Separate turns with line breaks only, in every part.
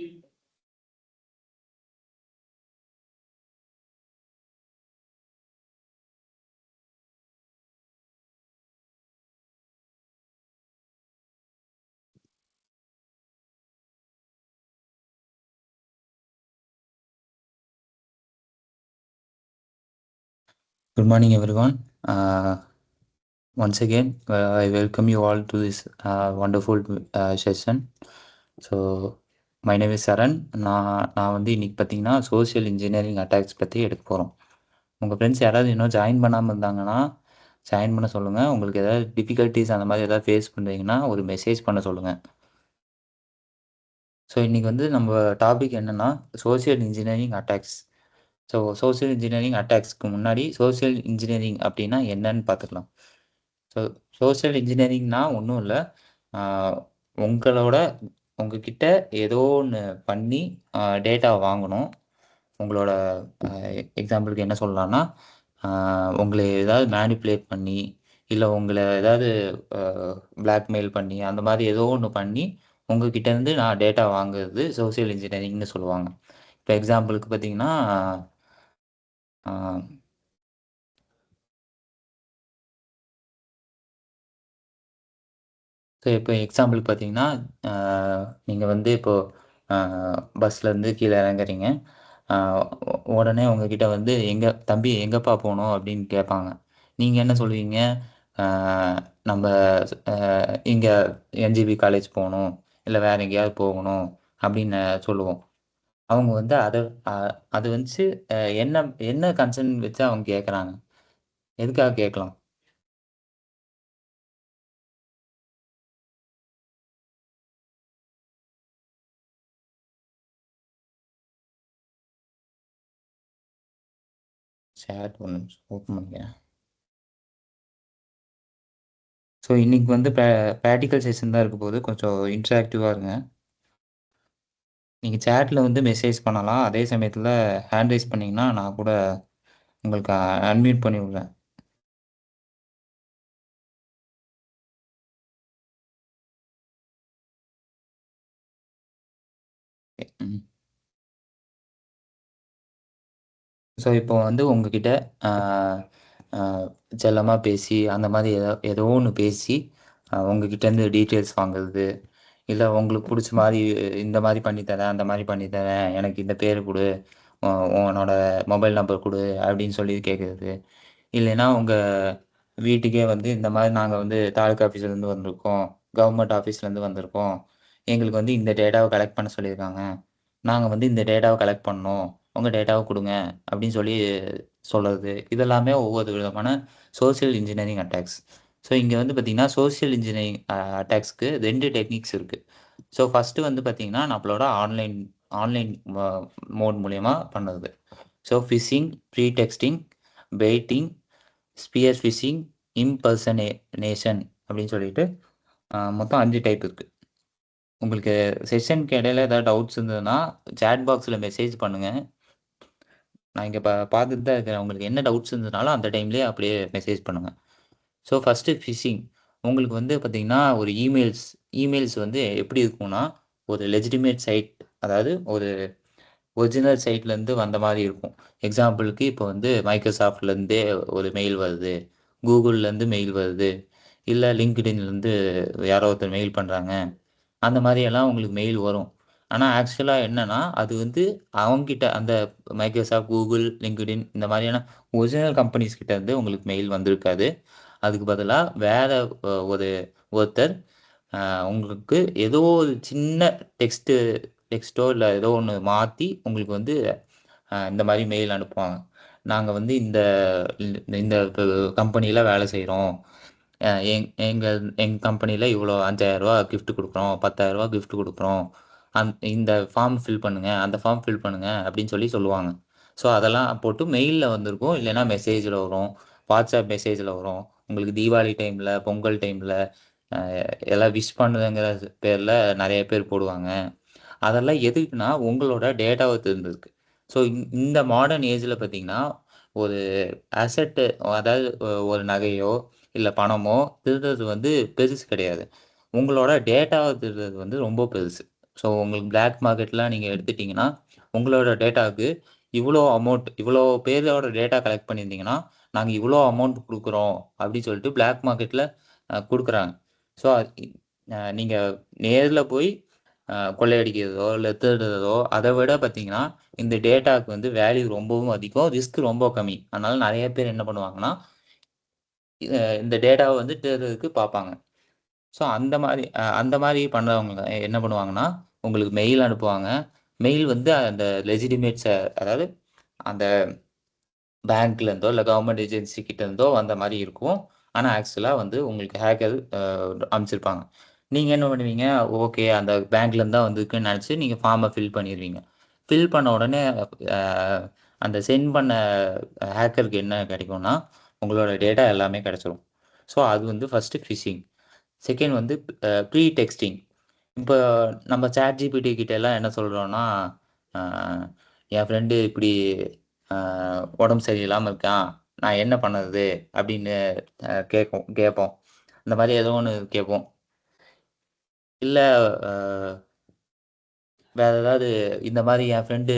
Good morning, everyone. Once again, I welcome you all to this wonderful session. So my name is Saran. நான் வந்து இன்னைக்கு பார்த்தீங்கன்னா social engineering attacks பற்றி எடுக்க போகிறோம். உங்கள் ஃப்ரெண்ட்ஸ் யாராவது இன்னும் ஜாயின் பண்ணாமல் இருந்தாங்கன்னா ஜாயின் பண்ண சொல்லுங்கள். உங்களுக்கு ஏதாவது டிஃபிகல்ட்டிஸ் அந்த மாதிரி ஏதாவது ஃபேஸ் பண்ணுறீங்கன்னா ஒரு மெசேஜ் பண்ண சொல்லுங்கள். ஸோ இன்றைக்கி வந்து நம்ம டாபிக் என்னென்னா social engineering attacks. So social engineering அட்டாக்ஸ்க்கு முன்னாடி சோஷியல் இன்ஜினியரிங் அப்படின்னா என்னன்னு பார்த்துக்கலாம். ஸோ சோஷியல் இன்ஜினியரிங்னா ஒன்றும் இல்லை, உங்ககிட்ட ஏதோ ஒன்று பண்ணி டேட்டா வாங்கணும். உங்களோட எக்ஸாம்பிளுக்கு என்ன சொல்லலாம்னா, உங்களை ஏதாவது மேனிப்புலேட் பண்ணி இல்லை உங்களை ஏதாவது பிளாக்மெயில் பண்ணி அந்த மாதிரி ஏதோ ஒன்று பண்ணி உங்ககிட்டேருந்து நான் டேட்டா வாங்குறது சோஷியல் இன்ஜினியரிங்னு சொல்லுவாங்க. இப்போ எக்ஸாம்பிளுக்கு பார்த்தீங்கன்னா ஸோ இப்போ எக்ஸாம்பிளுக்கு பார்த்தீங்கன்னா நீங்கள் வந்து இப்போது பஸ்லேருந்து கீழே இறங்குறீங்க. உடனே உங்ககிட்ட வந்து தம்பி எங்கேப்பா போகணும் அப்படின்னு கேட்பாங்க. நீங்கள் என்ன சொல்லுவீங்க? நம்ம இங்கே என்ஜிபி காலேஜ் போகணும், இல்லை வேறு எங்கேயாவது போகணும் அப்படின்னு சொல்லுவோம். அவங்க வந்து அது வந்து என்ன என்ன கன்சர்ன் வச்சு அவங்க கேட்குறாங்க, எதுக்காக கேட்கலாம்? சேட் ஒன்று ஓப்பன் பண்ணிக்கிறேன். ஸோ இன்றைக்கி வந்து ப்ராக்டிக்கல் செஷன் தான் இருக்க போது, கொஞ்சம் இன்ட்ராக்டிவாக இருங்க. நீங்கள் சேட்டில் வந்து மெசேஜ் பண்ணலாம். அதே சமயத்தில் ஹேண்ட் ரைஸ் பண்ணிங்கன்னா நான் கூட உங்களுக்கு அன்மியூட் பண்ணி விடுறேன். ம். ஸோ இப்போ வந்து உங்ககிட்ட செல்லமாக பேசி அந்த மாதிரி ஏதோ ஒன்று பேசி உங்ககிட்டேருந்து டீட்டெயில்ஸ் வாங்குறது, இல்லை உங்களுக்கு பிடிச்ச மாதிரி இந்த மாதிரி பண்ணித்தரேன், அந்த மாதிரி பண்ணித்தரேன், எனக்கு இந்த பேர் கொடு, உன்னோட மொபைல் நம்பர் கொடு அப்படின்னு சொல்லி கேட்குறது. இல்லைன்னா உங்கள் வீட்டுக்கே வந்து இந்த மாதிரி நாங்கள் வந்து தாலுக்கா ஆஃபீஸ்லேருந்து வந்திருக்கோம், கவர்மெண்ட் ஆஃபீஸ்லேருந்து வந்திருக்கோம், எங்களுக்கு வந்து இந்த டேட்டாவை கலெக்ட் பண்ண சொல்லியிருக்காங்க, நாங்கள் வந்து இந்த டேட்டாவை கலெக்ட் பண்ணோம், உங்கள் டேட்டாவை கொடுங்க அப்படின்னு சொல்லி சொல்கிறது. இதெல்லாமே ஒவ்வொரு விதமான சோஷியல் இன்ஜினியரிங் அட்டாக்ஸ். ஸோ இங்கே வந்து பார்த்திங்கன்னா சோஷியல் இன்ஜினியரிங் அட்டாக்ஸ்க்கு 2 டெக்னிக்ஸ் இருக்குது. ஸோ ஃபஸ்ட்டு வந்து பார்த்திங்கன்னா நம்மளோட ஆன்லைன் ஆன்லைன் மோட் மூலயமா பண்ணுறது. So phishing, pretexting, baiting, spear phishing, impersonation அப்படின்னு சொல்லிட்டு மொத்தம் 5 டைப் இருக்குது. உங்களுக்கு செஷனுக்கு இடையில ஏதாவது டவுட்ஸ் இருந்ததுன்னா சேட் பாக்ஸில் மெசேஜ் பண்ணுங்கள். நான் இங்கே பார்த்துட்டு தான் இருக்கிறேன். உங்களுக்கு என்ன டவுட்ஸ் இருந்ததுனாலும் அந்த டைம்லேயே அப்படியே மெசேஜ் பண்ணுங்கள். So first phishing. உங்களுக்கு வந்து பார்த்திங்கன்னா ஒரு இமெயில்ஸ் வந்து எப்படி இருக்கும்னா, ஒரு லெஜிட்டிமேட் சைட், அதாவது ஒரு ஒரிஜினல் சைட்லேருந்து வந்த மாதிரி இருக்கும். எக்ஸாம்பிளுக்கு இப்போ வந்து மைக்ரோசாஃப்ட்லேருந்தே ஒரு மெயில் வருது, கூகுள்லேருந்து மெயில் வருது, இல்லை லிங்க்டின்லேருந்து யாரோ ஒருத்தர் மெயில் பண்ணுறாங்க, அந்த மாதிரியெல்லாம் உங்களுக்கு மெயில் வரும். ஆனால் ஆக்சுவலாக என்னென்னா அது வந்து அவங்ககிட்ட அந்த மைக்ரோசாஃப்ட், கூகுள், லிங்க்டின் இந்த மாதிரியான ஒரிஜினல் கம்பெனிஸ் கிட்டேருந்து உங்களுக்கு மெயில் வந்திருக்காது. அதுக்கு பதிலாக வேறு ஒருத்தர் உங்களுக்கு ஏதோ ஒரு சின்ன டெக்ஸ்ட்டோ இல்லை ஏதோ ஒன்று மாற்றி உங்களுக்கு வந்து இந்த மாதிரி மெயில் அனுப்புவாங்க. நாங்கள் வந்து இந்த இந்த கம்பெனியில் வேலை செய்கிறோம், எங்கள் கம்பெனியில் இவ்வளோ 5000 கிஃப்ட் கொடுக்குறோம், 10,000 கிஃப்ட் கொடுக்குறோம், இந்த ஃபார்ம் ஃபில் பண்ணுங்கள், அந்த ஃபார்ம் ஃபில் பண்ணுங்கள் அப்படின்னு சொல்லுவாங்க. ஸோ அதெல்லாம் போட்டு மெயிலில் வந்திருக்கும், இல்லைன்னா மெசேஜில் வரும், வாட்ஸ்அப் மெசேஜில் வரும். உங்களுக்கு தீபாவளி டைமில், பொங்கல் டைமில் எல்லாம் விஷ் பண்ணுதுங்கிற பேரில் நிறைய பேர் போடுவாங்க. அதெல்லாம் எதுக்குன்னா உங்களோட டேட்டாவை திருடுறதுக்கு. ஸோ இந்த மாடர்ன் ஏஜில் பார்த்தீங்கன்னா ஒரு அசெட்டு, அதாவது ஒரு நகையோ இல்லை பணமோ திருடுறது வந்து பெருசு கிடையாது. உங்களோட டேட்டாவை திருடுறது வந்து ரொம்ப பெருசு. ஸோ உங்களுக்கு பிளாக் மார்க்கெட்லாம் நீங்கள் எடுத்துட்டிங்கன்னா உங்களோட டேட்டாவுக்கு இவ்வளோ பேரோட டேட்டா கலெக்ட் பண்ணியிருந்தீங்கன்னா நாங்கள் இவ்வளோ அமௌண்ட் கொடுக்குறோம் அப்படின்னு சொல்லிட்டு பிளாக் மார்க்கெட்டில் கொடுக்குறாங்க. ஸோ நீங்கள் நேரில் போய் கொள்ளையடிக்கிறதோ இல்லை திருடுறதோ அதை விட பார்த்தீங்கன்னா இந்த டேட்டாவுக்கு வந்து வேல்யூ ரொம்பவும் அதிகம், ரிஸ்க் ரொம்ப கம்மி. அதனால நிறைய பேர் என்ன பண்ணுவாங்கன்னா இந்த டேட்டாவை வந்து திருடுறதுக்கு பார்ப்பாங்க. ஸோ அந்த மாதிரி பண்ணுறவங்க என்ன பண்ணுவாங்கன்னா உங்களுக்கு மெயில் அனுப்புவாங்க. மெயில் வந்து அந்த லெஜிட்டிமேட்ஸ, அதாவது அந்த பேங்க்லேருந்தோ இல்லை கவர்மெண்ட் ஏஜென்சி கிட்ட இருந்தோ வந்த மாதிரி இருக்கும். ஆனால் ஆக்சுவலாக வந்து உங்களுக்கு ஹேக்கர் அனுப்பிச்சிருப்பாங்க. நீங்கள் என்ன பண்ணுவீங்க, ஓகே அந்த பேங்க்லேருந்து தான் வந்திருக்குன்னு நினச்சி நீங்கள் ஃபார்மை ஃபில் பண்ணிடுவீங்க. ஃபில் பண்ண உடனே அஹ், அந்த சென்ட் பண்ண ஹேக்கருக்கு என்ன கிடைக்கும்னா உங்களோட டேட்டா எல்லாமே கிடைச்சிரும். ஸோ அது வந்து ஃபஸ்ட்டு ஃபிஷிங். செகண்ட் வந்து ப்ரீ டெக்ஸ்டிங். இப்போ நம்ம சாட் ஜிபிடி கிட்ட எல்லாம் என்ன சொல்கிறோன்னா, என் ஃப்ரெண்டு இப்படி உடம்பு சரியில்லாமல் இருக்கான், நான் என்ன பண்ணுறது அப்படின்னு கேட்போம். இந்த மாதிரி ஏதோ ஒன்று கேட்போம். இல்லை வேற ஏதாவது இந்த மாதிரி என் ஃப்ரெண்டு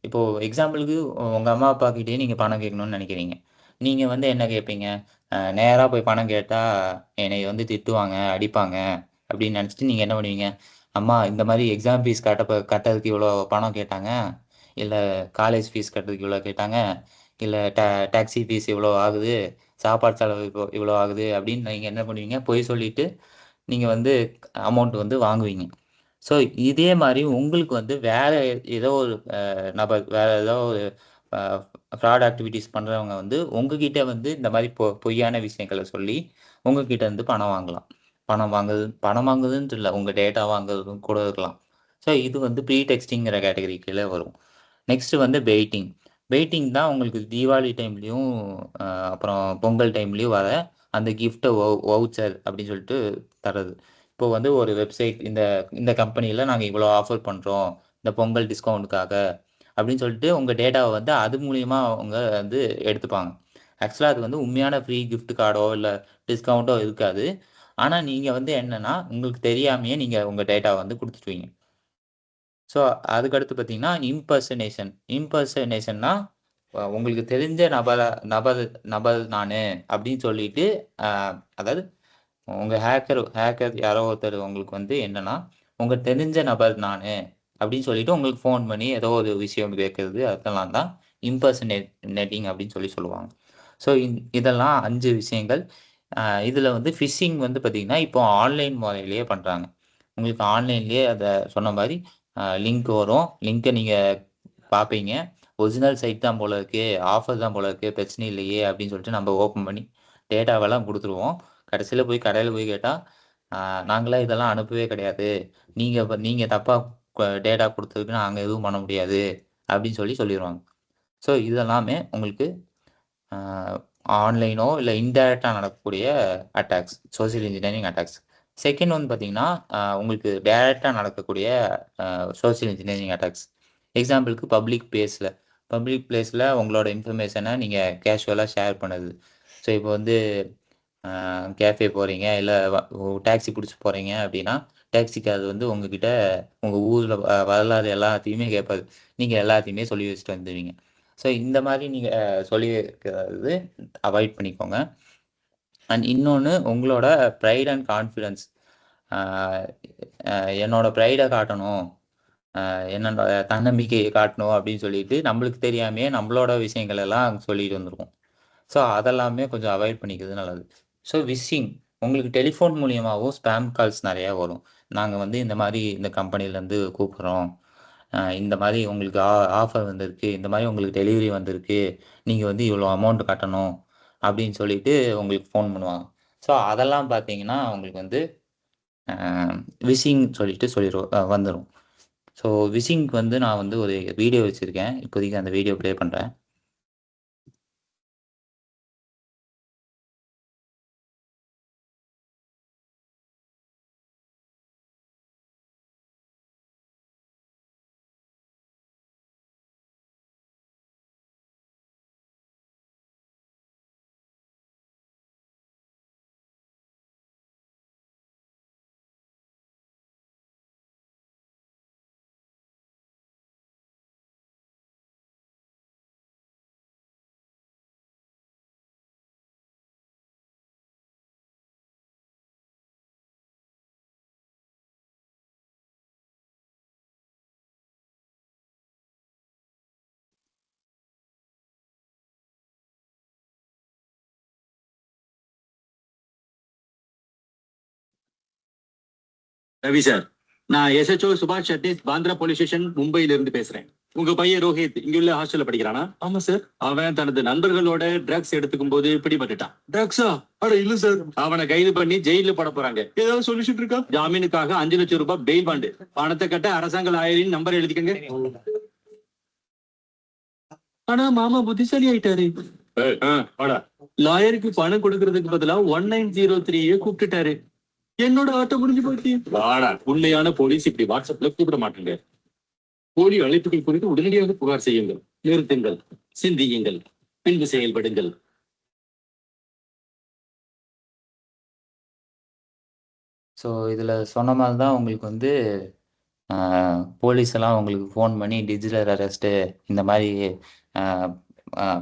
இப்போ எக்ஸாம்பிளுக்கு உங்க அம்மா அப்பா கிட்டயே நீங்க பணம் கேட்கணும்னு நினைக்கிறீங்க. நீங்க வந்து என்ன கேட்பீங்க, நேரா போய் பணம் கேட்டா என்னை வந்து திட்டுவாங்க, அடிப்பாங்க அப்படின்னு நினைச்சிட்டு நீங்க என்ன பண்ணுவீங்க, அம்மா இந்த மாதிரி எக்ஸாம் ஃபீஸ் கட்டுறதுக்கு இவ்வளோ பணம் கேட்டாங்க, இல்லை காலேஜ் ஃபீஸ் கட்டுறதுக்கு இவ்வளோ கேட்டாங்க, இல்லை டாக்ஸி ஃபீஸ் இவ்வளோ ஆகுது, சாப்பாடு செலவு இவ்வளோ ஆகுது அப்படின்னு நீங்க என்ன பண்ணுவீங்க, பொய் சொல்லிட்டு நீங்க வந்து அமௌண்ட் வந்து வாங்குவீங்க. ஸோ இதே மாதிரி உங்களுக்கு வந்து வேற ஏதோ ஒரு நபர், வேற ஏதோ ஒரு ஃப்ராட் ஆக்டிவிட்டீஸ் பண்றவங்க வந்து உங்ககிட்ட வந்து இந்த மாதிரி பொய்யான விஷயங்களை சொல்லி உங்ககிட்ட இருந்து பணம் வாங்கலாம். பணம் வாங்குதுன்னு இல்லை, உங்க டேட்டா வாங்குறதும் கூட இருக்கலாம். ஸோ இது வந்து ப்ரீ டெக்ஸ்டிங்கிற கேட்டகரி கீழே வரும். நெக்ஸ்ட் வந்து பெயிட்டிங். பெயிட்டிங் தான் உங்களுக்கு தீபாவளி டைம்லையும் அப்புறம் பொங்கல் டைம்லையும் வர அந்த கிஃப்ட்டை வவுச்சர் அப்படின்னு சொல்லிட்டு தர்றது. இப்போ வந்து ஒரு வெப்சைட், இந்த இந்த கம்பெனியில் நாங்கள் இவ்வளோ ஆஃபர் பண்ணுறோம் இந்த பொங்கல் டிஸ்கவுண்ட்டுக்காக அப்படின்னு சொல்லிட்டு உங்கள் டேட்டாவை வந்து அது மூலியமா அவங்க வந்து எடுத்துப்பாங்க. ஆக்சுவலாக அது வந்து உண்மையான ஃப்ரீ gift கார்டோ இல்லை டிஸ்கவுண்ட்டோ இருக்காது. ஆனால் நீங்கள் வந்து என்னன்னா உங்களுக்கு தெரியாமையே நீங்கள் உங்கள் டேட்டாவை வந்து கொடுத்துட்டுவீங்க. ஸோ அதுக்கடுத்து பார்த்தீங்கன்னா இம்பர்சனேஷன். இம்பர்சனேஷன்னா உங்களுக்கு தெரிஞ்ச நபர் நபர் நான் அப்படின்னு சொல்லிட்டு அதாவது உங்கள் ஹேக்கர் யாரோ ஒருத்தர் உங்களுக்கு வந்து என்னன்னா உங்கள் தெரிஞ்ச நபர் நான் அப்படின்னு சொல்லிட்டு உங்களுக்கு ஃபோன் பண்ணி ஏதோ ஒரு விஷயம் கேட்கறது, அதெல்லாம் தான் இம்பர்சனேட்டிங் அப்படின்னு சொல்லுவாங்க. ஸோ இதெல்லாம் 5 விஷயங்கள். இதில் வந்து ஃபிஷிங் வந்து பார்த்தீங்கன்னா இப்போ ஆன்லைன் முறையிலேயே பண்ணுறாங்க. உங்களுக்கு ஆன்லைன்லேயே அதை சொன்ன மாதிரி லிங்க் வரும். லிங்க்கை நீங்கள் பார்ப்பீங்க. ஒரிஜினல் சைட் தான் போல இருக்கு, ஆஃபர் தான் போல இருக்கு, பிரச்சனை இல்லையே அப்படின்னு சொல்லிட்டு நம்ம ஓப்பன் பண்ணி டேட்டாவெல்லாம் கொடுத்துருவோம். கடைசியில் போய் கடையில் போய் கேட்டால் நாங்களாம் இதெல்லாம் அனுப்பவே கிடையாது, நீங்கள் தப்பாக டேட்டா கொடுத்ததுக்கு நாங்கள் எதுவும் பண்ண முடியாது அப்படின்னு சொல்லிடுவாங்க. ஸோ இதெல்லாமே உங்களுக்கு ஆன்லைனோ இல்லை இன்டைரக்டாக நடக்கக்கூடிய attacks, social engineering attacks. Second வந்து பார்த்தீங்கன்னா உங்களுக்கு டைரக்டாக நடக்கக்கூடிய சோசியல் இன்ஜினியரிங் அட்டாக்ஸ். எக்ஸாம்பிளுக்கு பப்ளிக் பிளேஸில் உங்களோட இன்ஃபர்மேஷனை நீங்கள் கேஷுவலாக ஷேர் பண்ணுது. ஸோ இப்போ வந்து கேஃபே போகிறீங்க இல்லை டாக்ஸி பிடிச்சி போகிறீங்க அப்படின்னா டாக்ஸிக்கு அது வந்து உங்ககிட்ட உங்கள் ஊரில் வரலாறு எல்லாத்தையுமே கேட்பாது. நீங்கள் எல்லாத்தையுமே சொல்லி வச்சுட்டு வந்துடுவீங்க. ஸோ இந்த மாதிரி நீங்கள் சொல்லி வைக்கிறது அவாய்ட் பண்ணிக்கோங்க. அண்ட் இன்னொன்று உங்களோட ப்ரைட் அண்ட் கான்ஃபிடென்ஸ். என்னோட ப்ரைடை காட்டணும், என்னோட தன்னம்பிக்கையை காட்டணும் அப்படின்னு சொல்லிட்டு நம்மளுக்கு தெரியாமையே நம்மளோட விஷயங்கள் எல்லாம் சொல்லிட்டு வந்துருவோம். ஸோ அதெல்லாமே கொஞ்சம் அவாய்ட் பண்ணிக்கிறது நல்லது. ஸோ விஷிங், உங்களுக்கு டெலிஃபோன் மூலியமாகவும் ஸ்பேம் கால்ஸ் நிறையா வரும். நாங்கள் வந்து இந்த மாதிரி இந்த கம்பெனிலேருந்து கூப்பிட்றோம், இந்த மாதிரி உங்களுக்கு ஆஃபர் வந்திருக்கு, இந்த மாதிரி உங்களுக்கு டெலிவரி வந்திருக்கு, நீங்கள் வந்து இவ்வளோ அமௌண்ட் கட்டணும் அப்படின்னு சொல்லிட்டு உங்களுக்கு ஃபோன் பண்ணுவாங்க. ஸோ அதெல்லாம் பார்த்தீங்கன்னா உங்களுக்கு வந்து விஷிங் சொல்லிட்டு வந்துடும். ஸோ விஷிங்க்கு வந்து நான் வந்து ஒரு வீடியோ வச்சுருக்கேன், இப்போதைக்கு அந்த வீடியோ ப்ளே பண்ணுறேன்.
ரவி சார், நான் எஸ்ஹெச்ஓ சுபாஷ் சத்தீஷ் பாந்திரா போலீஸ் ஸ்டேஷன் மும்பையில இருந்து பேசுறேன். உங்க பையன் ரோஹித் இங்குள்ள ஹாஸ்டல்ல படிக்கிறானா? ஆமா சார். அவன் தனது நண்பர்களோட ட்ரக்ஸ் எடுத்துக்கும் போது பிடிபட்டுட்டான். ட்ரக்ஸா? அட இல்ல சார். அவனை கைது பண்ணி ஜெயில போட போறாங்க. ஏதாவது சொல்யூஷன் இருக்கா? ஜாமீனுக்காக 5 லட்சம் ரூபாய் பெயில் பாண்டு. பணத்தை கட்ட அரசாங்க லாயரின் நம்பர் எழுதிக்கங்க. ஆனா மாமா புத்திசாலி ஆயிட்டாரு. லாயருக்கு பணம் கொடுக்கறதுக்கு பதிலா 1903 கூப்பிட்டுட்டாரு. என்னோட ஆட்டம் முடிஞ்சு போச்சு. வாடா, உண்மையான போலீஸ் இப்படி வாட்ஸ்அப்ல கூப்பிட மாட்டாங்க. போலி அழைப்புகள் குறித்து உடனடியாக புகார் செய்யுங்கள். நிறுத்துங்கள், சிந்தியுங்கள், பின்பு செயல்படுங்கள்.
ஸோ இதில் சொன்ன மாதிரி தான் உங்களுக்கு வந்து போலீஸ் எல்லாம் உங்களுக்கு ஃபோன் பண்ணி டிஜிட்டல் அரெஸ்ட்டு இந்த மாதிரி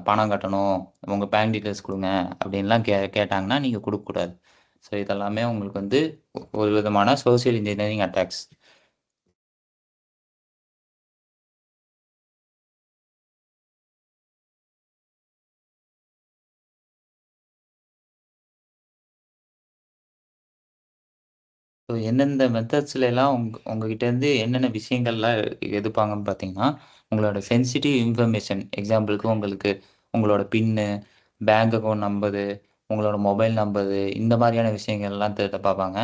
பணம் கட்டணும், உங்கள் பேங்க் டீட்டெயில்ஸ் கொடுங்க அப்படின்லாம் கேட்டாங்கன்னா நீங்கள் கொடுக்கக்கூடாது. ஸோ இதெல்லாமே உங்களுக்கு வந்து ஒரு விதமான சோசியல் இன்ஜினியரிங் அட்டாக்ஸ். ஸோ எந்தெந்த மெத்தட்ஸ்ல எல்லாம் உங்ககிட்டேருந்து என்னென்ன விஷயங்கள்லாம் எதிர்ப்பாங்கன்னு பார்த்தீங்கன்னா, உங்களோட சென்சிட்டிவ் இன்ஃபர்மேஷன் எக்ஸாம்பிளுக்கு உங்களுக்கு உங்களோட பின்னு, பேங்க் அக்கௌண்ட் நம்பரு, உங்களோட மொபைல் நம்பரு இந்த மாதிரியான விஷயங்கள்லாம் திருட பார்ப்பாங்க.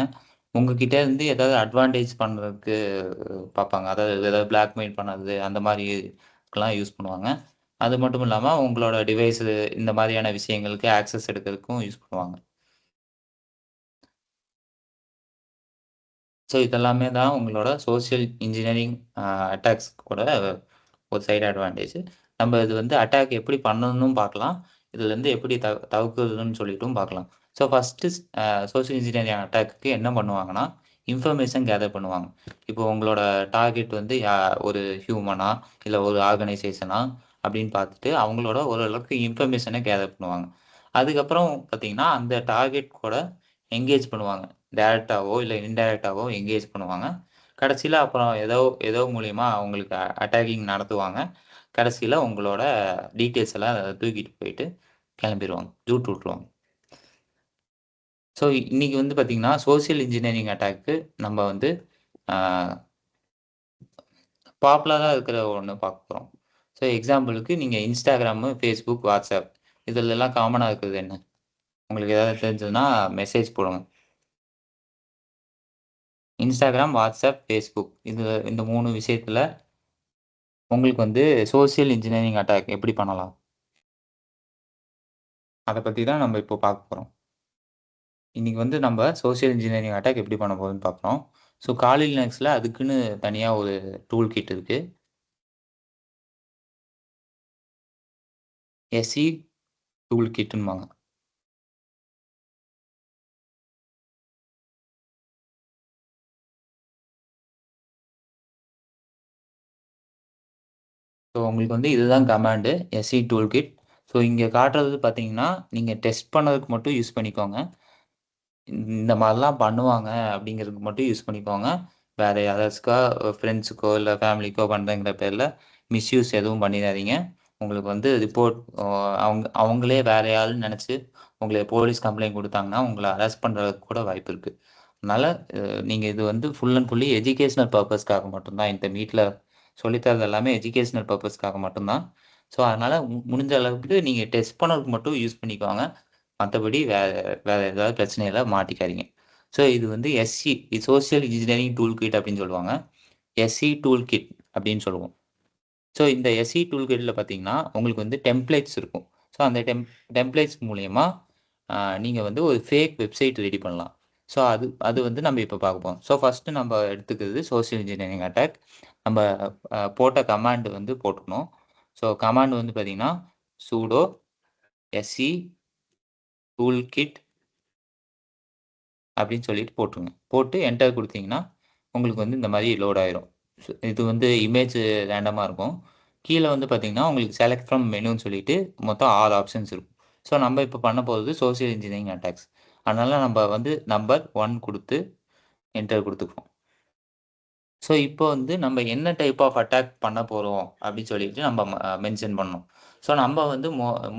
உங்ககிட்ட இருந்து ஏதாவது அட்வான்டேஜ் பண்ணுறதுக்கு பார்ப்பாங்க. அதாவது ஏதாவது பிளாக்மெயில் பண்ணது அந்த மாதிரிக்கெல்லாம் யூஸ் பண்ணுவாங்க. அது மட்டும் இல்லாமல் உங்களோட டிவைஸு இந்த மாதிரியான விஷயங்களுக்கு ஆக்சஸ் எடுக்கிறதுக்கும் யூஸ் பண்ணுவாங்க. ஸோ இதெல்லாமே தான் உங்களோட சோசியல் இன்ஜினியரிங் அட்டாக்ஸ் கூட ஒரு சைடு அட்வான்டேஜ். நம்ம இது வந்து அட்டாக் எப்படி பண்ணணும்னு பார்க்கலாம். இதுலேருந்து எப்படி தவிர்க்கிறதுன்னு சொல்லிட்டும் பார்க்கலாம். So first social engineering attack என்ன பண்ணுவாங்கன்னா, இன்ஃபர்மேஷன் கேதர் பண்ணுவாங்க. இப்போ உங்களோட டார்கெட் வந்து ஒரு ஹியூமனா இல்லை ஒரு ஆர்கனைசேஷனா அப்படின்னு பார்த்துட்டு அவங்களோட ஓரளவுக்கு இன்ஃபர்மேஷனை கேதர் பண்ணுவாங்க. அதுக்கப்புறம் பார்த்தீங்கன்னா அந்த டார்கெட் கூட என்கேஜ் பண்ணுவாங்க. டைரக்டாவோ இல்லை இன்டைரக்டாவோ என்கேஜ் பண்ணுவாங்க. கடைசியில் அப்புறம் ஏதோ மூலியமா அவங்களுக்கு அட்டாக்கிங் நடத்துவாங்க. கடைசியில் உங்களோட டீட்டெயில்ஸ் எல்லாம் தூக்கிட்டு போயிட்டு கிளம்பிடுவாங்க, ஜூட் விட்ருவாங்க. ஸோ இன்னைக்கு வந்து பார்த்தீங்கன்னா சோசியல் இன்ஜினியரிங் அட்டாக்கு நம்ம வந்து பாப்புலராக இருக்கிற ஒன்று பார்க்க போகிறோம். ஸோ எக்ஸாம்பிளுக்கு நீங்கள் இன்ஸ்டாகிராமு, ஃபேஸ்புக், வாட்ஸ்அப் இதிலெல்லாம் காமனாக இருக்கிறது என்ன? உங்களுக்கு ஏதாவது தெரிஞ்சதுன்னா மெசேஜ் போடுங்க. இன்ஸ்டாகிராம், வாட்ஸ்அப், ஃபேஸ்புக் இந்த 3 விஷயத்தில் உங்களுக்கு வந்து சோசியல் இன்ஜினியரிங் அட்டாக் எப்படி பண்ணலாம்? அதை பற்றி தான் நம்ம இப்போ பார்க்க போகிறோம். இன்றைக்கி வந்து நம்ம சோசியல் இன்ஜினியரிங் அட்டாக் எப்படி பண்ண போகுதுன்னு பார்க்குறோம். ஸோ காலி லினக்ஸில் அதுக்குன்னு தனியாக ஒரு டூல் கிட் இருக்குது. எஸ்இ டூல் கிட்டுன்னுவாங்க. ஸோ உங்களுக்கு வந்து இதுதான் command, SE tool kit. So இங்கே காட்டுறது பார்த்தீங்கன்னா நீங்கள் டெஸ்ட் பண்ணதுக்கு மட்டும் யூஸ் பண்ணிக்கோங்க. இந்த மாதிரிலாம் பண்ணுவாங்க அப்படிங்கிறதுக்கு மட்டும் யூஸ் பண்ணிக்கோங்க. வேறு யாராச்சுக்கோ ஃப்ரெண்ட்ஸுக்கோ இல்லை ஃபேமிலிக்கோ பண்ணுறங்கிற பேரில் மிஸ்யூஸ் எதுவும் பண்ணிடாதீங்க. உங்களுக்கு வந்து ரிப்போர்ட் அவங்களே வேறு யாருன்னு நினச்சி உங்களை போலீஸ் கம்ப்ளைண்ட் கொடுத்தாங்கன்னா உங்களை அரெஸ்ட் பண்ணுறதுக்கு கூட வாய்ப்பு இருக்குது. அதனால் நீங்கள் இது வந்து ஃபுல் அண்ட் ஃபுல்லி எஜுகேஷ்னல் பர்பஸ்க்காக மட்டும்தான். இந்த மீட்டில் சொல்லித்தரது எல்லாமே எஜுகேஷ்னல் பர்பஸ்க்காக மட்டும்தான். ஸோ அதனால் முடிஞ்ச அளவுக்கு நீங்கள் டெஸ்ட் பண்ணதுக்கு மட்டும் யூஸ் பண்ணிக்கோங்க. மற்றபடி வேறு ஏதாவது பிரச்சனையில மாட்டிக்காதீங்க. ஸோ இது வந்து சோசியல் இன்ஜினியரிங் டூல் கிட் அப்படின்னு சொல்லுவாங்க. எஸ்இ டூல் கிட் அப்படின்னு சொல்லுவோம். ஸோ இந்த எஸ்இ டூல் கிட்டில் பார்த்தீங்கன்னா உங்களுக்கு வந்து டெம்ப்ளேட்ஸ் இருக்கும். ஸோ அந்த டெம்ப்ளேட்ஸ் மூலயமா நீங்கள் வந்து ஒரு ஃபேக் வெப்சைட் ரெடி பண்ணலாம். ஸோ அது வந்து நம்ம இப்போ பார்க்க போகிறோம். ஸோ ஃபஸ்ட்டு நம்ம எடுத்துக்கிறது சோசியல் இன்ஜினியரிங் அட்டாக். நம்ம போட்ட கமாண்ட் வந்து போட்டுக்கணும். ஸோ கமாண்ட் வந்து பார்த்தீங்கன்னா சூடோ எஸ்இ டூல் கிட் அப்படின்னு சொல்லிட்டு போட்டுருங்க. போட்டு என்டர் கொடுத்தீங்கன்னா உங்களுக்கு வந்து இந்த மாதிரி லோட் ஆயிரும். இது வந்து இமேஜ் ரேண்டமாக இருக்கும். கீழே வந்து பார்த்தீங்கன்னா உங்களுக்கு செலக்ட் ஃப்ரம் மெனுன்னு சொல்லிட்டு மொத்தம் 6 ஆப்ஷன்ஸ் இருக்கும். ஸோ நம்ம இப்போ பண்ண போகிறது சோசியல் இன்ஜினியரிங் அட்டாக்ஸ். அதனால் நம்ம வந்து நம்பர் 1 கொடுத்து என்டர் கொடுத்துக்குவோம். ஸோ இப்போ வந்து நம்ம என்ன டைப் ஆஃப் அட்டாக் பண்ண போகிறோம் அப்படின்னு சொல்லிட்டு நம்ம மென்ஷன் பண்ணோம். ஸோ நம்ம வந்து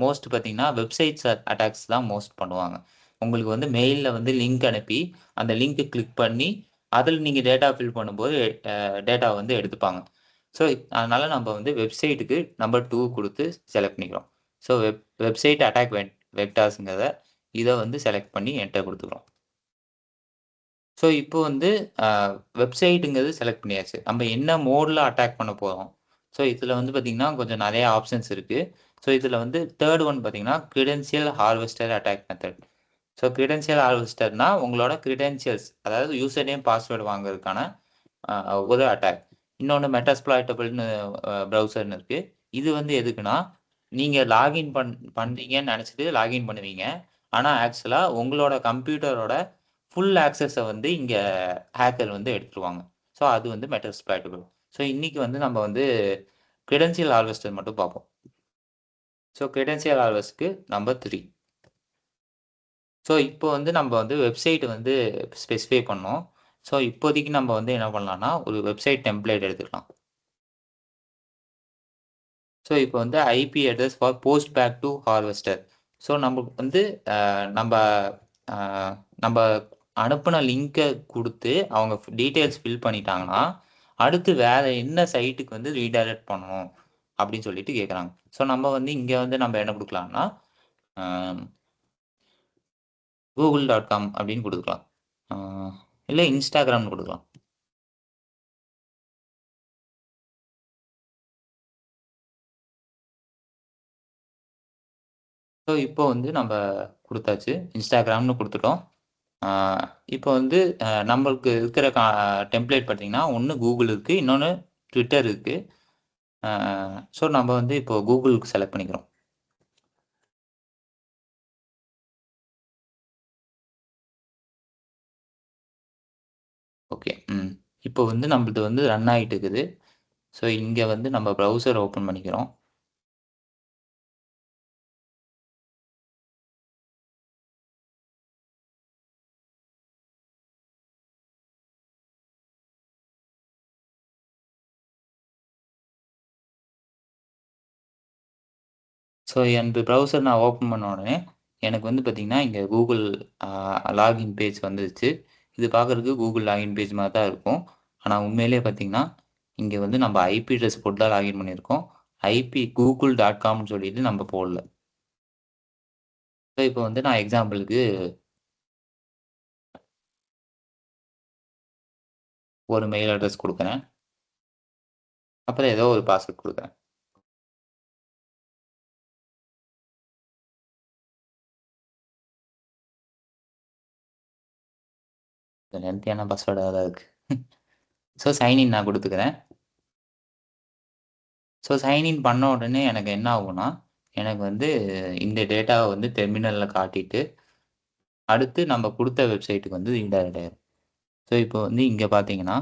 மோஸ்ட் பார்த்தீங்கன்னா வெப்சைட்ஸ் அட்டாக்ஸ் தான் மோஸ்ட் பண்ணுவாங்க. உங்களுக்கு வந்து மெயிலில் வந்து லிங்க் அனுப்பி அந்த லிங்க்கை கிளிக் பண்ணி அதில் நீங்கள் டேட்டா ஃபில் பண்ணும்போது டேட்டா வந்து எடுத்துப்பாங்க. ஸோ அதனால நம்ம வந்து வெப்சைட்டுக்கு நம்பர் 2 கொடுத்து செலக்ட் பண்ணிக்கிறோம். ஸோ வெப்சைட் அட்டாக் வெக்டார்ஸுங்கிறத இதை வந்து செலக்ட் பண்ணி என்டர் கொடுத்துக்கிறோம். ஸோ இப்போ வந்து வெப்சைட்டுங்கிறது செலக்ட் பண்ணியாச்சு. நம்ம என்ன மோடில் அட்டாக் பண்ண போகிறோம். ஸோ இதில் வந்து பார்த்தீங்கன்னா கொஞ்சம் நிறைய ஆப்ஷன்ஸ் இருக்குது. ஸோ இதில் வந்து தேர்ட் ஒன் பார்த்தீங்கன்னா credential harvester attack method. So credential ஹார்வெஸ்டர்னா உங்களோட கிரெடென்ஷியல்ஸ், அதாவது யூசர் நேம் பாஸ்வேர்டு வாங்குறதுக்கான ஒரு அட்டாக். இன்னொன்று மெட்டாஸ்ப்ளாய்டபிள்னு ப்ரௌசர்னு இருக்குது. இது வந்து எதுக்குன்னா நீங்கள் லாகின் பண்ணுறீங்கன்னு நினச்சிட்டு லாகின் பண்ணுவீங்க. ஆனால் ஆக்சுவலாக உங்களோட கம்ப்யூட்டரோட ஃபுல் ஆக்சஸை வந்து இங்கே ஹேக்கர் வந்து எடுத்துருவாங்க. ஸோ அது வந்து மெட்டாஸ்ப்ளாய்டபிள். ஸோ இன்னைக்கு வந்து நம்ம வந்து கிரெடென்ஷியல் ஹார்வெஸ்டர் மட்டும் பார்ப்போம். ஸோ கிரெடென்ஷியல் ஹார்வெஸ்ட்க்கு நம்பர் 3. ஸோ இப்போ வந்து நம்ம வந்து வெப்சைட் வந்து ஸ்பெசிஃபை பண்ணோம். ஸோ இப்போதைக்கு நம்ம வந்து என்ன பண்ணலாம்னா ஒரு வெப்சைட் டெம்ப்ளேட் எடுத்துக்கலாம். ஸோ இப்போ வந்து IP address for post back to harvester. So நமக்கு வந்து நம்ம நம்ம அனுப்பின லிங்கை கொடுத்து அவங்க டீட்டெயில்ஸ் ஃபில் பண்ணிட்டாங்கன்னா அடுத்து வேற என்ன சைட்டுக்கு வந்து ரீடைரக்ட் பண்ணணும் அப்படின்னு சொல்லிட்டு கேட்குறாங்க. ஸோ நம்ம வந்து இங்கே வந்து நம்ம என்ன கொடுக்கலாம்னா google.com அப்படின்னு கொடுக்கலாம். இல்லை இன்ஸ்டாகிராம்னு கொடுக்கலாம். ஸோ இப்போ வந்து நம்ம கொடுத்தாச்சு, இன்ஸ்டாகிராம்னு கொடுத்துட்டோம். இப்போ வந்து நம்மளுக்கு இருக்கிற டெம்ப்ளேட் பார்த்தீங்கன்னா ஒன்று கூகுள் இருக்குது, இன்னொன்று ட்விட்டர் இருக்குது. ஸோ நம்ம வந்து இப்போ கூகுளுக்கு செலக்ட் பண்ணிக்கிறோம். ஓகே. இப்போ வந்து நம்மளது வந்து ரன் ஆகிட்டு இருக்குது. ஸோ இங்கே வந்து நம்ம ப்ரௌசர் ஓப்பன் பண்ணிக்கிறோம். ஸோ எனது ப்ரௌசர் நான் ஓப்பன் பண்ண உடனே எனக்கு வந்து பார்த்தீங்கன்னா இங்கே கூகுள் லாகின் பேஜ் வந்துருச்சு. இது பார்க்குறதுக்கு கூகுள் லாகின் பேஜ் மாதிரி தான் இருக்கும். ஆனால் உண்மையிலேயே பார்த்தீங்கன்னா இங்கே வந்து நம்ம ஐபி அட்ரஸ் போட்டு தான் லாகின் பண்ணியிருக்கோம். ஐபி google.comனு சொல்லிட்டு நம்ம போடல. ஸோ இப்போ வந்து நான் எக்ஸாம்பிளுக்கு ஒரு மெயில் அட்ரஸ் கொடுக்குறேன். அப்புறம் ஏதோ ஒரு பாஸ்வேர்ட் கொடுக்குறேன். லென்த்தியான பாஸ்வேர்டாக தான் இருக்குது. ஸோ சைன்இன் நான் கொடுத்துக்கிறேன். ஸோ சைன்இன் பண்ண உடனே எனக்கு என்ன ஆகும்னா எனக்கு வந்து இந்த டேட்டாவை வந்து டெர்மினலில் காட்டிட்டு அடுத்து நம்ம கொடுத்த வெப்சைட்டுக்கு வந்து ரீடைரக்ட் ஆயிடும். ஸோ இப்போ வந்து இங்கே பார்த்தீங்கன்னா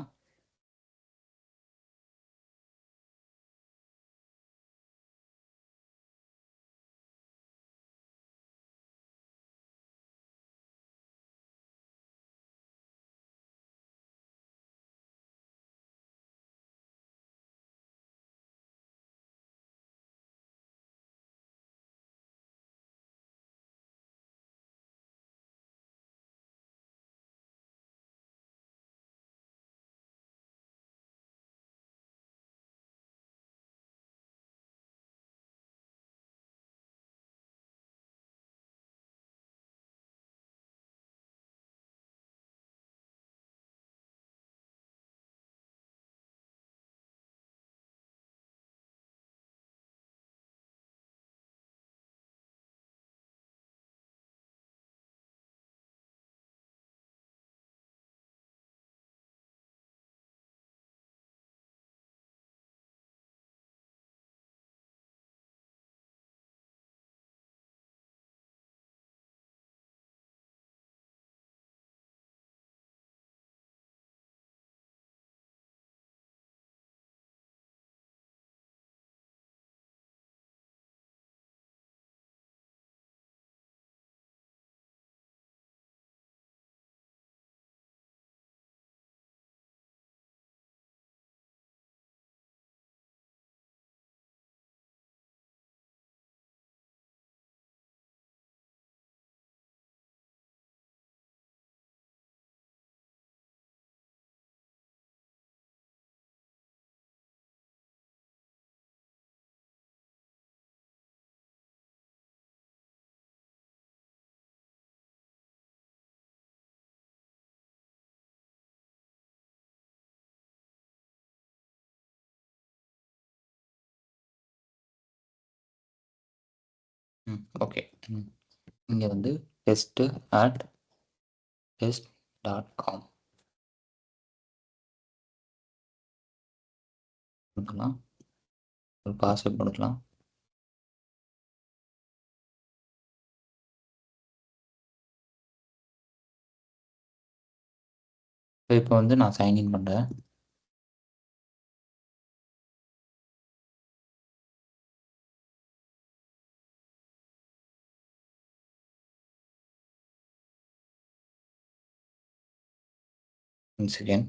ஓகே. இங்கே வந்து test@test.com கொடுக்கலாம். ஒரு பாஸ்வேர்ட் கொடுக்கலாம். இப்போ வந்து நான் சைன்இன் பண்ணுறேன். One second.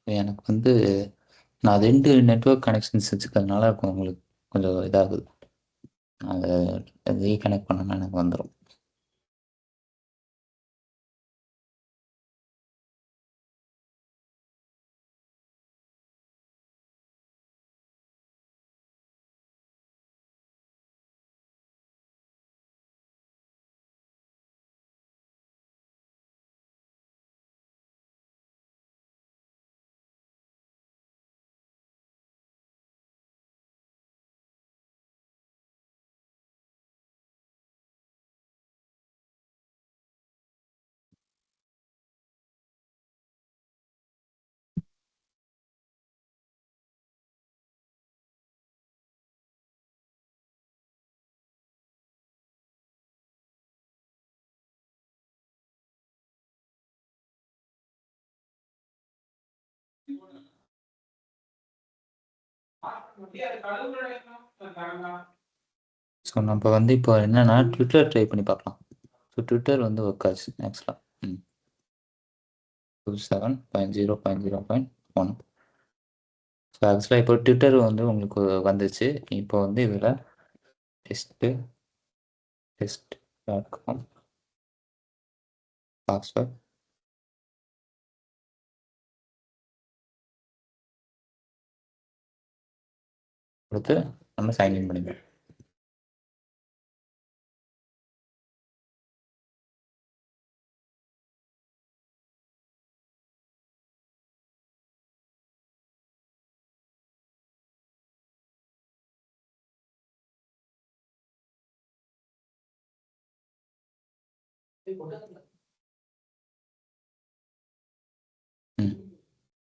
எனக்கு வந்து நான் 2 நெட்வொர்க் கனெக்ஷன்ஸ் வச்சுக்கிறதுனால உங்களுக்கு கொஞ்சம் இதாகுது. அதை ரீகனெக்ட் பண்ணணும்னா எனக்கு வந்துடும். ஸோ நம்ம வந்து இப்போ என்னன்னா ட்விட்டர் ட்ரை பண்ணி பார்க்கலாம். ஸோ ட்விட்டர் வந்து ஒர்க் ஆச்சு ஆக்சுவலாக. 27.0.0.1. ஸோ ஆக்சுவலாக இப்போ ட்விட்டர் வந்து உங்களுக்கு வந்துச்சு. இப்போ வந்து இதில் test.com பாஸ்வேர்ட் கொடுத்து நம்ம சைன்இன் பண்ணிக்கலாம்.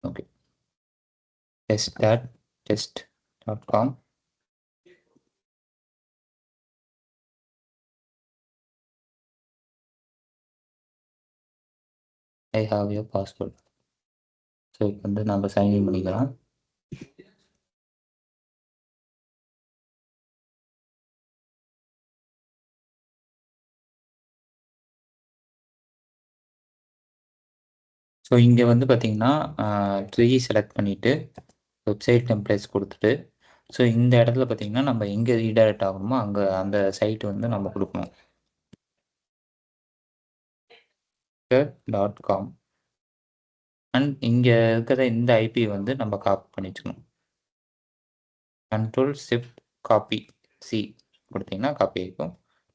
Okay. test.test.com I have your password. So இப்போ வந்து நம்ம சைன்இன் பண்ணிக்கலாம். ஸோ இங்கே வந்து பார்த்தீங்கன்னா ட்ரீ செலக்ட் பண்ணிவிட்டு வெப்சைட் டெம்ப்ளேட்ஸ் கொடுத்துட்டு ஸோ இந்த இடத்துல பார்த்தீங்கன்னா நம்ம எங்கே ரீடைரக்ட் ஆகணுமோ அங்கே அந்த சைட் வந்து நம்ம கொடுக்கணும். .com அண்ட் இங்கே இருக்கிற இந்த ஐபி வந்து நம்ம காப்பி பண்ணி வச்சுக்கணும். Ctrl+Shift+Copy+C கொடுத்தீங்கன்னா காப்பி ஆகிக்கும்.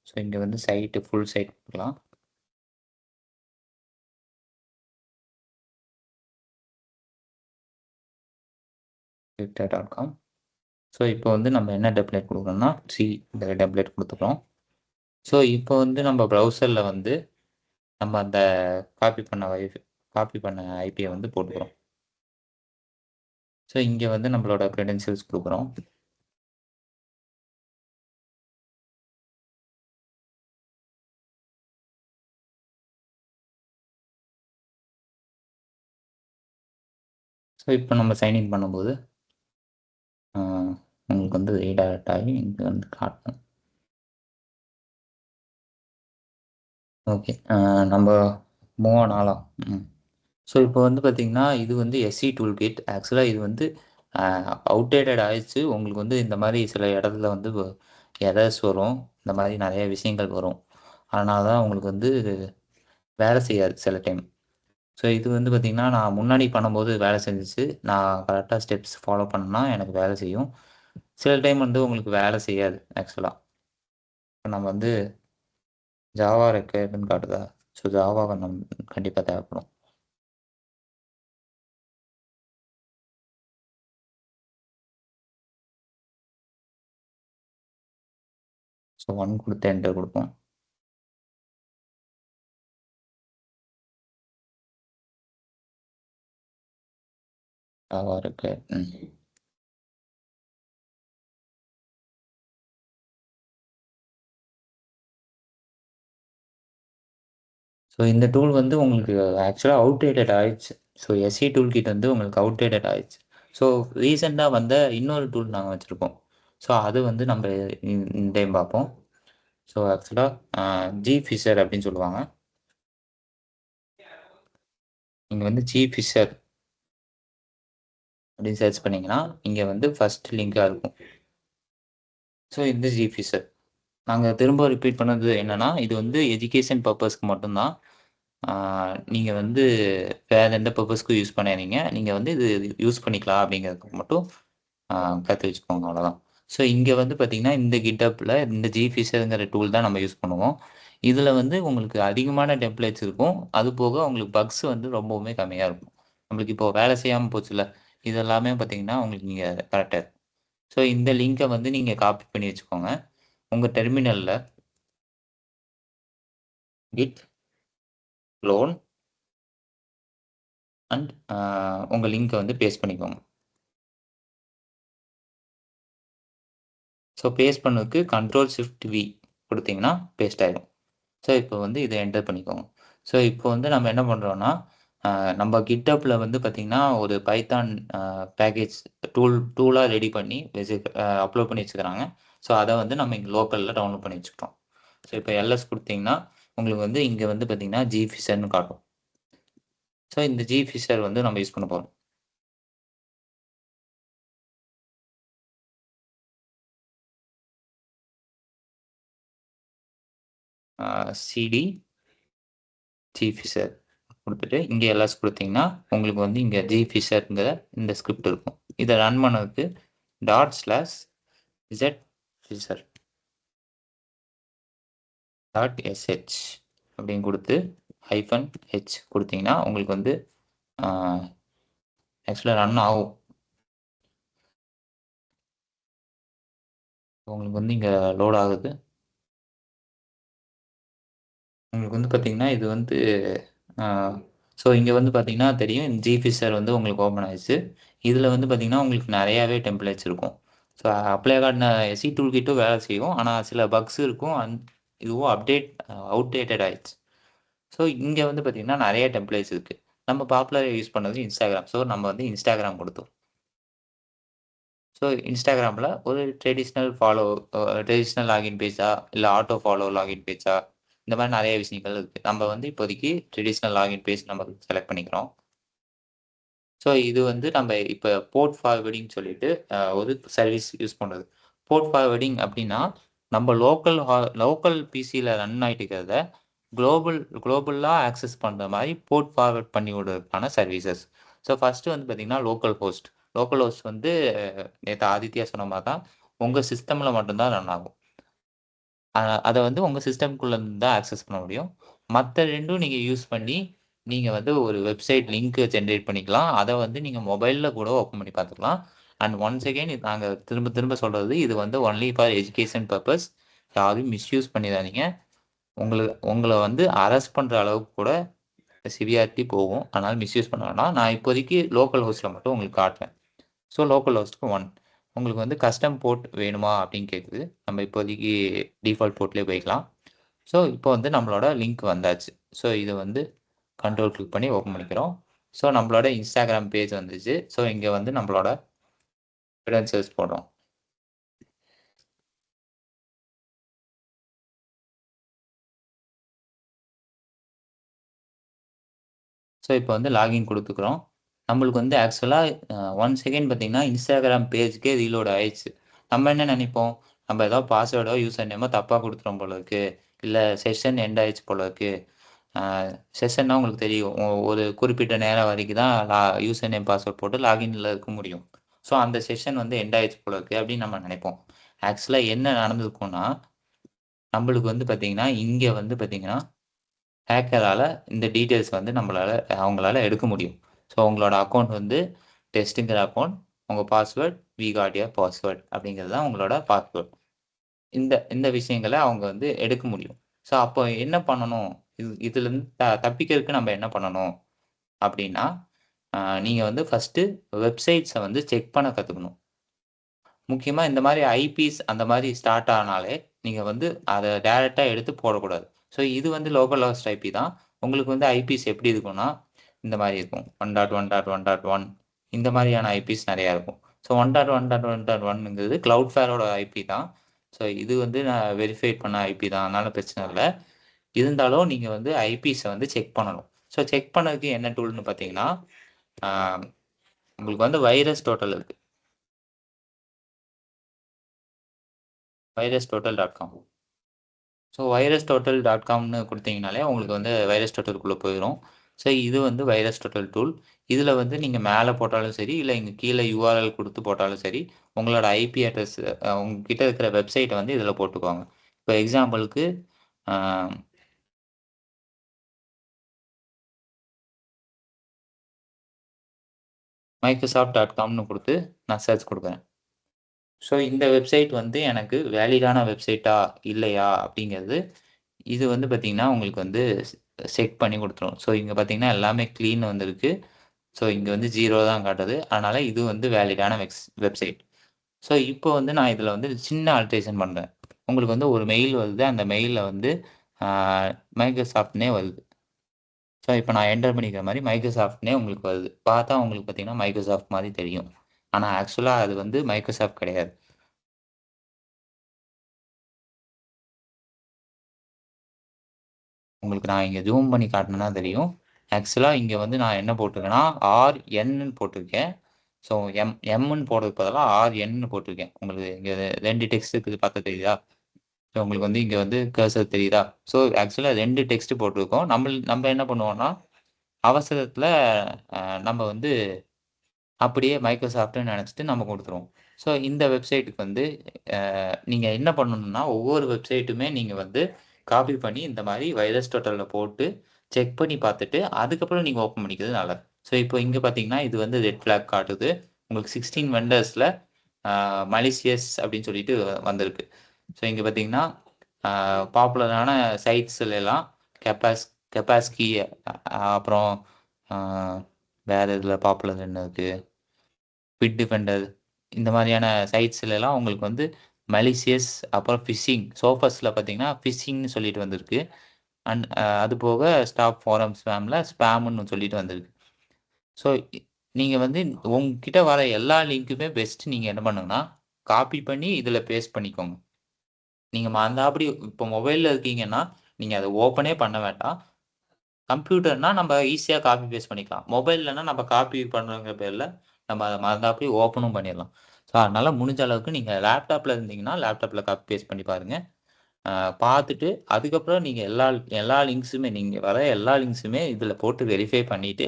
ஸோ இங்கே வந்து சைட்டு ஃபுல் சைட் கொடுக்கலாம். twitter.com. ஸோ இப்போ வந்து நம்ம என்ன டெம்ப்ளேட் கொடுக்கணும்னா இந்த டெம்ப்ளேட் கொடுத்துக்கிறோம். ஸோ இப்போ வந்து நம்ம ப்ரௌசரில் வந்து நம்ம அந்த காப்பி பண்ண ஐபியை வந்து போட்டுக்கிறோம். ஸோ இங்கே வந்து நம்மளோட க்ரெடென்ஷியல்ஸ் கொடுக்குறோம். ஸோ இப்போ நம்ம சைன்இன் பண்ணும்போது உங்களுக்கு வந்து ரீடைரக்ட் ஆகி இங்கே வந்து காட்டணும். ஓகே, நம்ம மூவ் ஆன் ஆகலாம். ஸோ இப்போ வந்து பார்த்தீங்கன்னா இது வந்து எஸ்சி டூல் கிட். ஆக்சுவலாக இது வந்து அவுடேட்டட் ஆயிடுச்சு. உங்களுக்கு வந்து இந்த மாதிரி சில இடத்துல வந்து எரர்ஸ் வரும், இந்த மாதிரி நிறைய விஷயங்கள் வரும். அதனால தான் உங்களுக்கு வந்து வேலை செய்யாது சில டைம். ஸோ இது வந்து பார்த்திங்கன்னா நான் முன்னாடி பண்ணும்போது வேலை செஞ்சிச்சு. நான் கரெக்டாக ஸ்டெப்ஸ் ஃபாலோ பண்ணா எனக்கு வேலை செய்யும். சில டைம் வந்து உங்களுக்கு வேலை செய்யாது ஆக்சுவலாக. இப்போ நம்ம வந்து ஜாவா ரெக்வயர்டுன்னு காட்டுதா? ஸோ ஜாவாவை நம்ம கண்டிப்பாக தேவைப்படும். ஸோ 1 கொடுத்து என்டர் கொடுப்போம். Java required. ஸோ இந்த டூல் வந்து உங்களுக்கு ஆக்சுவலாக அவுடேட்டட் ஆயிடுச்சு. ஸோ எஸ்சி டூல் கிட் வந்து உங்களுக்கு அவுடேட்டட் ஆயிடுச்சு. ஸோ ரீசெண்டாக வந்த இன்னொரு டூல் நாங்கள் வச்சுருக்கோம். ஸோ அது வந்து நம்ம இந்த டைம் பார்ப்போம். ஸோ ஆக்சுவலாக ஜி ஃபிஷர் அப்படின்னு சொல்லுவாங்க. இங்கே வந்து ஜி ஃபிஷர் அப்படின்னு சர்ச் பண்ணிங்கன்னா இங்கே வந்து ஃபர்ஸ்ட் லிங்காக இருக்கும். ஸோ இந்த ஜி ஃபிஷர் நாங்கள் திரும்ப ரிப்பீட் பண்ணது என்னென்னா, இது வந்து எஜுகேஷன் பர்பஸ்க்கு மட்டும்தான். நீங்கள் வந்து வேறு எந்த பர்பஸ்க்கும் யூஸ் பண்ணாதீங்க. நீங்கள் வந்து இது யூஸ் பண்ணிக்கலாம் அப்படிங்கிறதுக்கு மட்டும் கற்று வச்சுக்கோங்க, அவ்வளோதான். ஸோ இங்கே வந்து பார்த்தீங்கன்னா இந்த கிட்டப்பில் இந்த ஜிஃபிஷருங்கிற டூல் தான் நம்ம யூஸ் பண்ணுவோம். இதில் வந்து உங்களுக்கு அதிகமான டெம்ப்ளேட்ஸ் இருக்கும். அது போக உங்களுக்கு பக்ஸ் வந்து ரொம்பவுமே கம்மியாக இருக்கும். நம்மளுக்கு இப்போ வேலை செய்யாமல் போச்சுல்ல, இது எல்லாமே பார்த்தீங்கன்னா உங்களுக்கு இங்கே கரெக்டாக இருக்கும். ஸோ இந்த லிங்கை வந்து நீங்கள் காப்பி பண்ணி வச்சுக்கோங்க. உங்கள் டெர்மினலில் git clone அண்ட் உங்கள் லிங்கை வந்து பேஸ்ட் பண்ணிக்கோங்க. ஸோ பேஸ்ட் பண்ணதுக்கு Ctrl+Shift+V கொடுத்தீங்கன்னா பேஸ்ட் ஆகிடும். ஸோ இப்போ வந்து இதை என்டர் பண்ணிக்கோங்க. ஸோ இப்போ வந்து நம்ம என்ன பண்ணுறோன்னா, நம்ம கிட்டப்பில் வந்து பார்த்திங்கன்னா ஒரு பைத்தான் பேக்கேஜ் டூலாக ரெடி பண்ணி அப்லோட் பண்ணி வச்சுக்கிறாங்க. ஸோ அதை வந்து நம்ம இங்கே லோக்கலில் டவுன்லோட் பண்ணி வச்சுக்கிட்டோம். ஸோ இப்போ எல்எஸ் கொடுத்தீங்கன்னா உங்களுக்கு வந்து இங்கே வந்து பார்த்திங்கன்னா ஜி ஃபிஷர்னு காட்டும். ஸோ இந்த ஜி ஃபிஷர் வந்து நம்ம யூஸ் பண்ண போகிறோம். சிடி ஜி ஃபிஷர் கொடுத்துட்டு இங்கே எல்எஸ் கொடுத்தீங்கன்னா உங்களுக்கு வந்து இங்கே ஜி ஃபிஷருங்கிற இந்த ஸ்கிரிப்ட் இருக்கும். இதை ரன் பண்ணதுக்கு ./z ஃபிஷர் .sh அப்படின்னு கொடுத்து -h கொடுத்தீங்கன்னா உங்களுக்கு வந்து ஆக்சுவலாக ரன் ஆகும். உங்களுக்கு வந்து இங்கே லோட் ஆகுது. உங்களுக்கு வந்து பார்த்தீங்கன்னா இது வந்து ஸோ இங்கே வந்து பார்த்தீங்கன்னா தெரியும் ஜி ஃபிஷர் வந்து உங்களுக்கு ஓப்பன் ஆயிடுச்சு. இதில் வந்து பார்த்தீங்கன்னா உங்களுக்கு நிறையாவே டெம்ப்ளேட்ஸ் இருக்கும். ஸோ அப்ளை காட்டின எஸ்சி டூல் கிட்டும் வேலை செய்யும். ஆனால் சில பக்ஸ் இருக்கும். இதுவும் அவுடேட்டட் ஆயிடுச்சு. ஸோ இங்கே வந்து பார்த்தீங்கன்னா நிறைய டெம்ப்ளேட்ஸ் இருக்குது. நம்ம பாப்புலராக யூஸ் பண்ணது இன்ஸ்டாகிராம். ஸோ நம்ம வந்து இன்ஸ்டாகிராம் கொடுத்தோம். ஸோ இன்ஸ்டாகிராமில் ஒரு ட்ரெடிஷ்னல் லாகின் பேஜா இல்லை ஆட்டோ ஃபாலோ லாகின் பேஜா இந்த மாதிரி நிறைய விஷயங்கள் இருக்குது. நம்ம வந்து இப்போதைக்கு ட்ரெடிஷ்னல் லாகின் பேஜ் நம்ம செலக்ட் பண்ணிக்கிறோம். ஸோ இது வந்து நம்ம இப்போ போர்ட் ஃபார்வர்டிங் சொல்லிட்டு ஒரு சர்வீஸ் யூஸ் பண்ணுறது. போர்ட் ஃபார்வர்டிங் அப்படின்னா நம்ம லோக்கல் பிசியில் ரன் ஆகிட்டு இருக்கிறத குளோபலாக ஆக்சஸ் பண்ணுற மாதிரி போர்ட் ஃபார்வர்ட் பண்ணி விடுறதுக்கான சர்வீசஸ். ஸோ ஃபஸ்ட்டு வந்து பார்த்திங்கன்னா லோக்கல் ஹோஸ்ட் வந்து நேற்று ஆதித்யா சொன்ன மாதிரி தான் உங்கள் சிஸ்டமில் மட்டும்தான் ரன் ஆகும். அதை வந்து உங்கள் சிஸ்டம்குள்ளேருந்து தான் ஆக்சஸ் பண்ண முடியும். மற்ற ரெண்டும் நீங்கள் யூஸ் பண்ணி நீங்கள் வந்து ஒரு வெப்சைட் லிங்க் ஜென்ரேட் பண்ணிக்கலாம். அதை வந்து நீங்கள் மொபைலில் கூட ஓப்பன் பண்ணி பார்த்துக்கலாம். அண்ட் ஒன்ஸ் அகெயின் இது நாங்கள் திரும்ப திரும்ப சொல்கிறது, இது வந்து ஒன்லி ஃபார் எஜுகேஷன் பர்பஸ். யாரும் மிஸ்யூஸ் பண்ணிடாதீங்க. உங்களை வந்து அரெஸ்ட் பண்ணுற அளவுக்கு கூட சிவியாரிட்டி போகும். அதனால மிஸ்யூஸ் பண்ண வேண்டாம். நான் இப்போதைக்கு லோக்கல் ஹோஸ்ட்டில் மட்டும் உங்களுக்கு காட்டுறேன். ஸோ லோக்கல் ஹோஸ்ட்டுக்கு 1 உங்களுக்கு வந்து கஸ்டம் போர்ட் வேணுமா அப்படின்னு கேட்குது. நம்ம இப்போதைக்கு டிஃபால்ட் போர்ட்லேயே போய்க்கலாம். ஸோ இப்போ வந்து நம்மளோட லிங்க் வந்தாச்சு. ஸோ இதை வந்து கண்ட்ரோல் கிளிக் பண்ணி ஓப்பன் பண்ணிக்கிறோம். ஸோ நம்மளோட இன்ஸ்டாகிராம் பேஜ் வந்துச்சு. ஸோ இங்கே வந்து நம்மளோட கிரெடென்ஷியல்ஸ் போடுறோம். ஸோ இப்போ வந்து லாகின் கொடுத்துக்கிறோம். நம்மளுக்கு வந்து ஆக்சுவலாக 1 செகண்ட் பார்த்தீங்கன்னா இன்ஸ்டாகிராம் பேஜ்க்கே ரீலோட் ஆயிடுச்சு. நம்ம என்ன நினைப்போம், நம்ம ஏதோ பாஸ்வேர்டோ யூசர் நேமோ தப்பாக கொடுத்துறோம் போல இருக்கு, இல்லை செஷன் எண்ட் ஆயிடுச்சு போல இருக்கு. செஷன்னா உங்களுக்கு தெரியும், ஒரு குறிப்பிட்ட நேரம் வரைக்கும் தான் யூசர் நேம் பாஸ்வேர்ட் போட்டு லாகின்ல இருக்க முடியும். ஸோ அந்த செஷன் வந்து எண்ட் ஆயிடுச்சு போல இருக்கு அப்படின்னு நம்ம நினைப்போம். ஆக்சுவலாக என்ன நடந்திருக்கும்னா, நம்மளுக்கு வந்து பார்த்தீங்கன்னா இங்கே வந்து பார்த்தீங்கன்னா ஹேக்கரால் இந்த டீட்டெயில்ஸ் வந்து அவங்களால எடுக்க முடியும். ஸோ உங்களோட அக்கௌண்ட் வந்து டெஸ்ட்டுங்கிற அக்கௌண்ட், உங்கள் password we got your password அப்படிங்கிறது தான் உங்களோட பாஸ்வேர்ட். இந்த இந்த விஷயங்களை அவங்க வந்து எடுக்க முடியும். ஸோ அப்போ என்ன பண்ணணும், இதுலேருந்து தப்பிக்கிறதுக்கு நம்ம என்ன பண்ணணும் அப்படின்னா, நீங்கள் வந்து ஃபஸ்ட்டு வெப்சைட்ஸை வந்து செக் பண்ண கற்றுக்கணும். முக்கியமாக இந்த மாதிரி ஐபிஸ் அந்த மாதிரி ஸ்டார்ட் ஆனாலே நீங்கள் வந்து அதை டைரெக்டாக எடுத்து போடக்கூடாது. ஸோ இது வந்து லோக்கல் ஹோஸ்ட் ஐபி தான். உங்களுக்கு வந்து ஐபிஸ் எப்படி இருக்கும்னா இந்த மாதிரி இருக்கும். 1.1.1.1 இந்த மாதிரியான ஐபிஸ் நிறையா இருக்கும். ஸோ 1.1.1.1ங்கிறது Cloudflareோட ஐபி தான். ஸோ இது வந்து நான் வெரிஃபை பண்ண ஐபி தான், அதனால பிரச்சனை இல்லை. இருந்தாலும் நீங்கள் வந்து ஐபிஸை வந்து செக் பண்ணணும். ஸோ செக் பண்ணதுக்கு என்ன டூல்னு பார்த்தீங்கன்னா, உங்களுக்கு வந்து வைரஸ் டோட்டல் இருக்குது. virustotal.com. ஸோ virustotal.comனு கொடுத்தீங்கனாலே உங்களுக்கு வந்து வைரஸ் டோட்டலுக்குள்ளே போயிடும். ஸோ இது வந்து வைரஸ் டோட்டல் டூல். இதில் வந்து நீங்கள் மேலே போட்டாலும் சரி, இல்லை இங்கே கீழே யூஆர்எல் கொடுத்து போட்டாலும் சரி, உங்களோட ஐபி அட்ரஸ் உங்ககிட்ட இருக்கிற வெப்சைட்டை வந்து இதில் போட்டுக்கோங்க. இப்போ எக்ஸாம்பிளுக்கு microsoft.comனு கொடுத்து நான் சர்ச் கொடுக்குறேன். ஸோ இந்த வெப்சைட் வந்து எனக்கு வேலிடான வெப்சைட்டா இல்லையா அப்படிங்கிறது இது வந்து பார்த்தீங்கன்னா உங்களுக்கு வந்து செக் பண்ணி கொடுத்துரும். ஸோ இங்கே பார்த்தீங்கன்னா எல்லாமே க்ளீன் வந்திருக்கு. ஸோ இங்கே வந்து 0 தான் காட்டுது. அதனால் இது வந்து வேலிடான வெப்சைட். ஸோ இப்போ வந்து நான் இதில் வந்து சின்ன ஆல்ட்ரேஷன் பண்ணுறேன். உங்களுக்கு வந்து ஒரு மெயில் வருது. அந்த மெயிலில் வந்து மைக்ரோசாஃப்ட்னே வருது. ஸோ இப்போ நான் என்டர் பண்ணிக்கிற மாதிரி மைக்ரோசாஃப்ட்னே உங்களுக்கு வருது. பார்த்தா உங்களுக்கு பார்த்தீங்கன்னா மைக்ரோசாஃப்ட் மாதிரி தெரியும். ஆனால் ஆக்சுவலாக அது வந்து மைக்ரோசாஃப்ட் கிடையாது. உங்களுக்கு நான் இங்கே ஜூம் பண்ணி காட்டினேன்னா தெரியும். ஆக்சுவலாக இங்கே வந்து நான் என்ன போட்டிருக்கேன்னா ஆர்என்னு போட்டிருக்கேன். ஸோ எம்னு போடுறதுக்கு பதிலாக ஆர்என்னு போட்டிருக்கேன். உங்களுக்கு இங்கே 2 டெக்ஸ்ட் இருக்குது, பார்த்தா தெரியுதா? ஸோ உங்களுக்கு வந்து இங்கே வந்து கர்சர் தெரியுதா? ஸோ ஆக்சுவலாக 2 டெக்ஸ்ட் போட்டிருக்கோம். நம்ம என்ன பண்ணுவோம்னா அவசரத்தில் நம்ம வந்து அப்படியே மைக்ரோசாஃப்ட்னு நினச்சிட்டு நம்ம கொடுத்துருவோம். ஸோ இந்த வெப்சைட்டுக்கு வந்து நீங்கள் என்ன பண்ணணும்னா ஒவ்வொரு வெப்சைட்டுமே நீங்கள் வந்து காப்பி பண்ணி இந்த மாதிரி வைரஸ் டோட்டலில் போட்டு செக் பண்ணி பார்த்துட்டு அதுக்கப்புறம் நீங்கள் ஓப்பன் பண்ணிக்கிறது நல்லது. ஸோ இப்போ இங்கே பார்த்தீங்கன்னா இது வந்து ரெட் ஃப்ளாக் காட்டுது. உங்களுக்கு 16 வெண்டர்ஸில் மலிசியஸ் அப்படின்னு சொல்லிட்டு வந்திருக்கு. ஸோ இங்கே பார்த்தீங்கன்னா பாப்புலரான சைட்ஸ்லாம் கெப்பாஸ்கி, அப்புறம் வேறு இதில் பாப்புலர் என்ன இருக்குது, பிட் டிஃபெண்டர், இந்த மாதிரியான சைட்ஸ்லாம் உங்களுக்கு வந்து மலிசியஸ், அப்புறம் ஃபிஷிங், சோஃபஸில் பார்த்தீங்கன்னா ஃபிஷிங்னு சொல்லிட்டு வந்திருக்கு. அண்ட் அது போக ஸ்டாப் ஃபாரம் ஸ்பேமில் ஸ்பேம்னு சொல்லிட்டு வந்திருக்கு. ஸோ நீங்கள் வந்து உங்ககிட்ட வர எல்லா லிங்க்குமே பெஸ்ட்டு நீங்கள் என்ன பண்ணுங்கன்னா காப்பி பண்ணி இதில் பேஸ்ட் பண்ணிக்கோங்க. நீங்கள் மறந்தாப்படி இப்போ மொபைலில் இருக்கீங்கன்னா நீங்கள் அதை ஓப்பனே பண்ண வேண்டாம். கம்ப்யூட்டர்னா நம்ம ஈஸியாக காப்பி பேஸ்ட் பண்ணிக்கலாம். மொபைல்லனா நம்ம காப்பி பண்ணுறோங்கிற பேரில் நம்ம அதை மறந்தாப்படி ஓப்பனும் பண்ணிடலாம். ஸோ அதனால் முடிஞ்ச அளவுக்கு நீங்கள் லேப்டாப்பில் இருந்தீங்கன்னா லேப்டாப்பில் காப்பி பேஸ்ட் பண்ணி பாருங்கள். பார்த்துட்டு அதுக்கப்புறம் நீங்கள் எல்லா லிங்க்ஸுமே நீங்கள் வர எல்லா லிங்க்ஸுமே இதில் போட்டு வெரிஃபை பண்ணிவிட்டு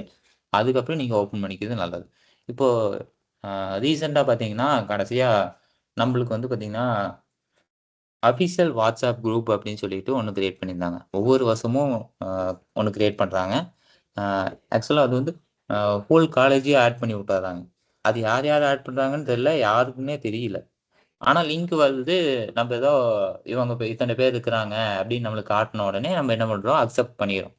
அதுக்கப்புறம் நீங்கள் ஓப்பன் பண்ணிக்கிறது நல்லது. இப்போது ரீசெண்டாக பார்த்தீங்கன்னா கடைசியாக நம்மளுக்கு வந்து பார்த்தீங்கன்னா அஃபிஷியல் வாட்ஸ்அப் குரூப் அப்படின்னு சொல்லிட்டு ஒன்று கிரியேட் பண்ணியிருந்தாங்க. ஒவ்வொரு வருஷமும் ஒன்று கிரியேட் பண்ணுறாங்க. ஆக்சுவலாக அது வந்து ஹோல் காலேஜே ஆட் பண்ணி விட்டுறாங்க. அது யார் யார் ஆட் பண்ணுறாங்கன்னு தெரியல, யாருக்குன்னே தெரியல. ஆனால் லிங்க் வருது, நம்ம ஏதோ இவங்க இப்போ இத்தனை பேர் இருக்கிறாங்க அப்படின்னு நம்மளுக்கு காட்டின உடனே நம்ம என்ன பண்ணுறோம், அக்செப்ட் பண்ணிடுறோம்.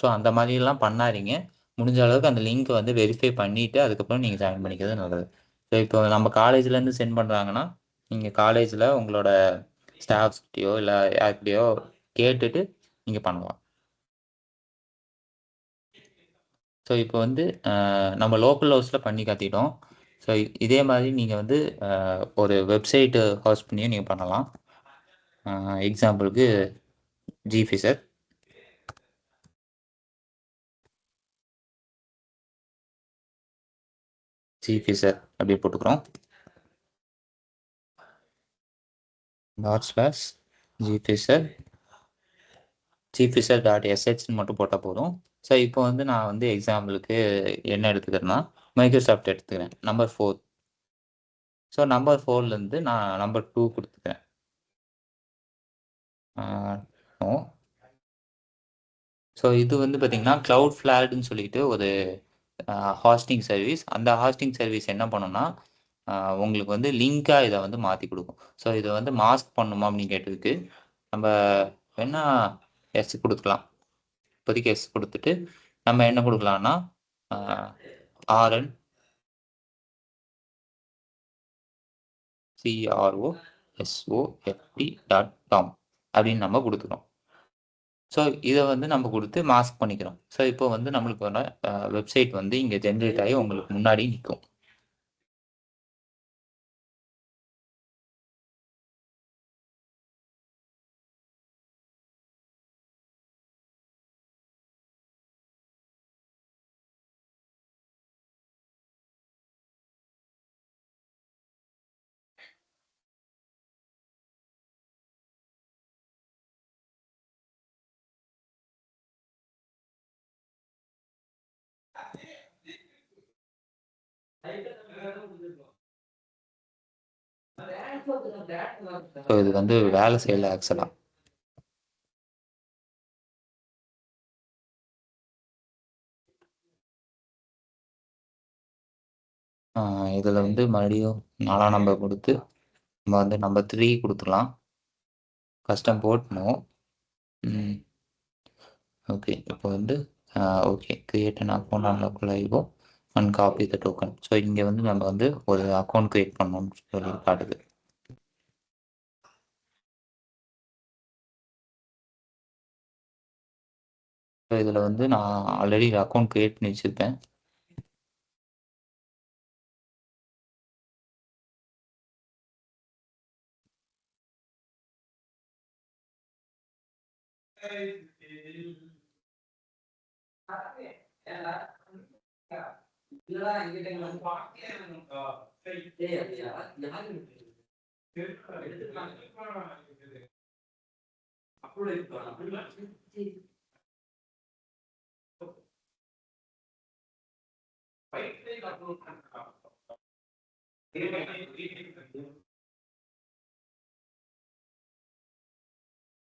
ஸோ அந்த மாதிரிலாம் பண்ணாதீங்க. முடிஞ்ச அளவுக்கு அந்த லிங்க் வந்து வெரிஃபை பண்ணிவிட்டு அதுக்கப்புறம் நீங்கள் ஜாயின் பண்ணிக்கிறது நல்லது. ஸோ இப்போ நம்ம காலேஜ்லேருந்து சென்ட் பண்ணுறாங்கன்னா, நீங்கள் காலேஜில் உங்களோட ஸ்டாஃப்ஸ்கிட்டையோ இல்லை யார்கிட்டையோ கேட்டுட்டு நீங்கள் பண்ணலாம். ஸோ இப்போ வந்து நம்ம லோக்கல் ஹவுஸில் பண்ணி கற்றிட்டோம். ஸோ இதே மாதிரி நீங்கள் வந்து ஒரு வெப்சைட்டு ஹோஸ்ட் பண்ணியும் நீங்கள் பண்ணலாம். எக்ஸாம்பிளுக்கு ஜிஃபிசர். ஜிஃபிசர் அப்படி போட்டுக்கிறோம். டாட் ஜிஃபிசர் ஜிஃபிசர்.sh மட்டும் போட்டால் போதும். ஸோ இப்போ வந்து நான் வந்து எக்ஸாம்பிளுக்கு என்ன எடுத்துக்கிறேன்னா மைக்ரோசாஃப்ட் எடுத்துக்கிறேன், நம்பர் 4. ஸோ நம்பர் 4லேருந்து நான் நம்பர் 2 கொடுத்துக்கிறேன். ஸோ இது வந்து பார்த்தீங்கன்னா Cloudflareன்னு சொல்லிட்டு ஒரு ஹாஸ்டிங் சர்வீஸ். அந்த ஹாஸ்டிங் சர்வீஸ் என்ன பண்ணுன்னா உங்களுக்கு வந்து லிங்காக இதை வந்து மாற்றி கொடுக்கும். ஸோ இதை வந்து மாஸ்க் பண்ணுமா அப்படின்னு கேட்டதுக்கு நம்ம வேணா எஸ் கொடுக்கலாம். இப்போதைக்கு எஸ் கொடுத்துட்டு நம்ம என்ன கொடுக்கலாம்னா RNCROSOFT.com அப்படின்னு நம்ம கொடுத்துக்கிறோம். ஸோ இதை வந்து நம்ம கொடுத்து மாஸ்க் பண்ணிக்கிறோம். ஸோ இப்போ வந்து நம்மளுக்கு வர வெப்சைட் வந்து இங்கே ஜென்ரேட் ஆகி உங்களுக்கு முன்னாடி நிற்கும். ஸோ இது வந்து வேலை செய்யல ஆக்சுவலாக. இதில் வந்து மறுபடியும் 4ஆம் நம்பர் கொடுத்து நம்ம வந்து நம்பர் 3 கொடுத்துக்கலாம். Custom board no. ஓகே, இப்போ வந்து okay, create an account on local IO and copy the token. So இங்கே வந்து நம்ம வந்து ஒரு அக்கௌண்ட் கிரியேட் பண்ணணும்னு சொல்லி காட்டுது. ஸோ இதில் வந்து நான் ஆல்ரெடி அக்கௌண்ட் கிரியேட் பண்ணி வச்சுருப்பேன்.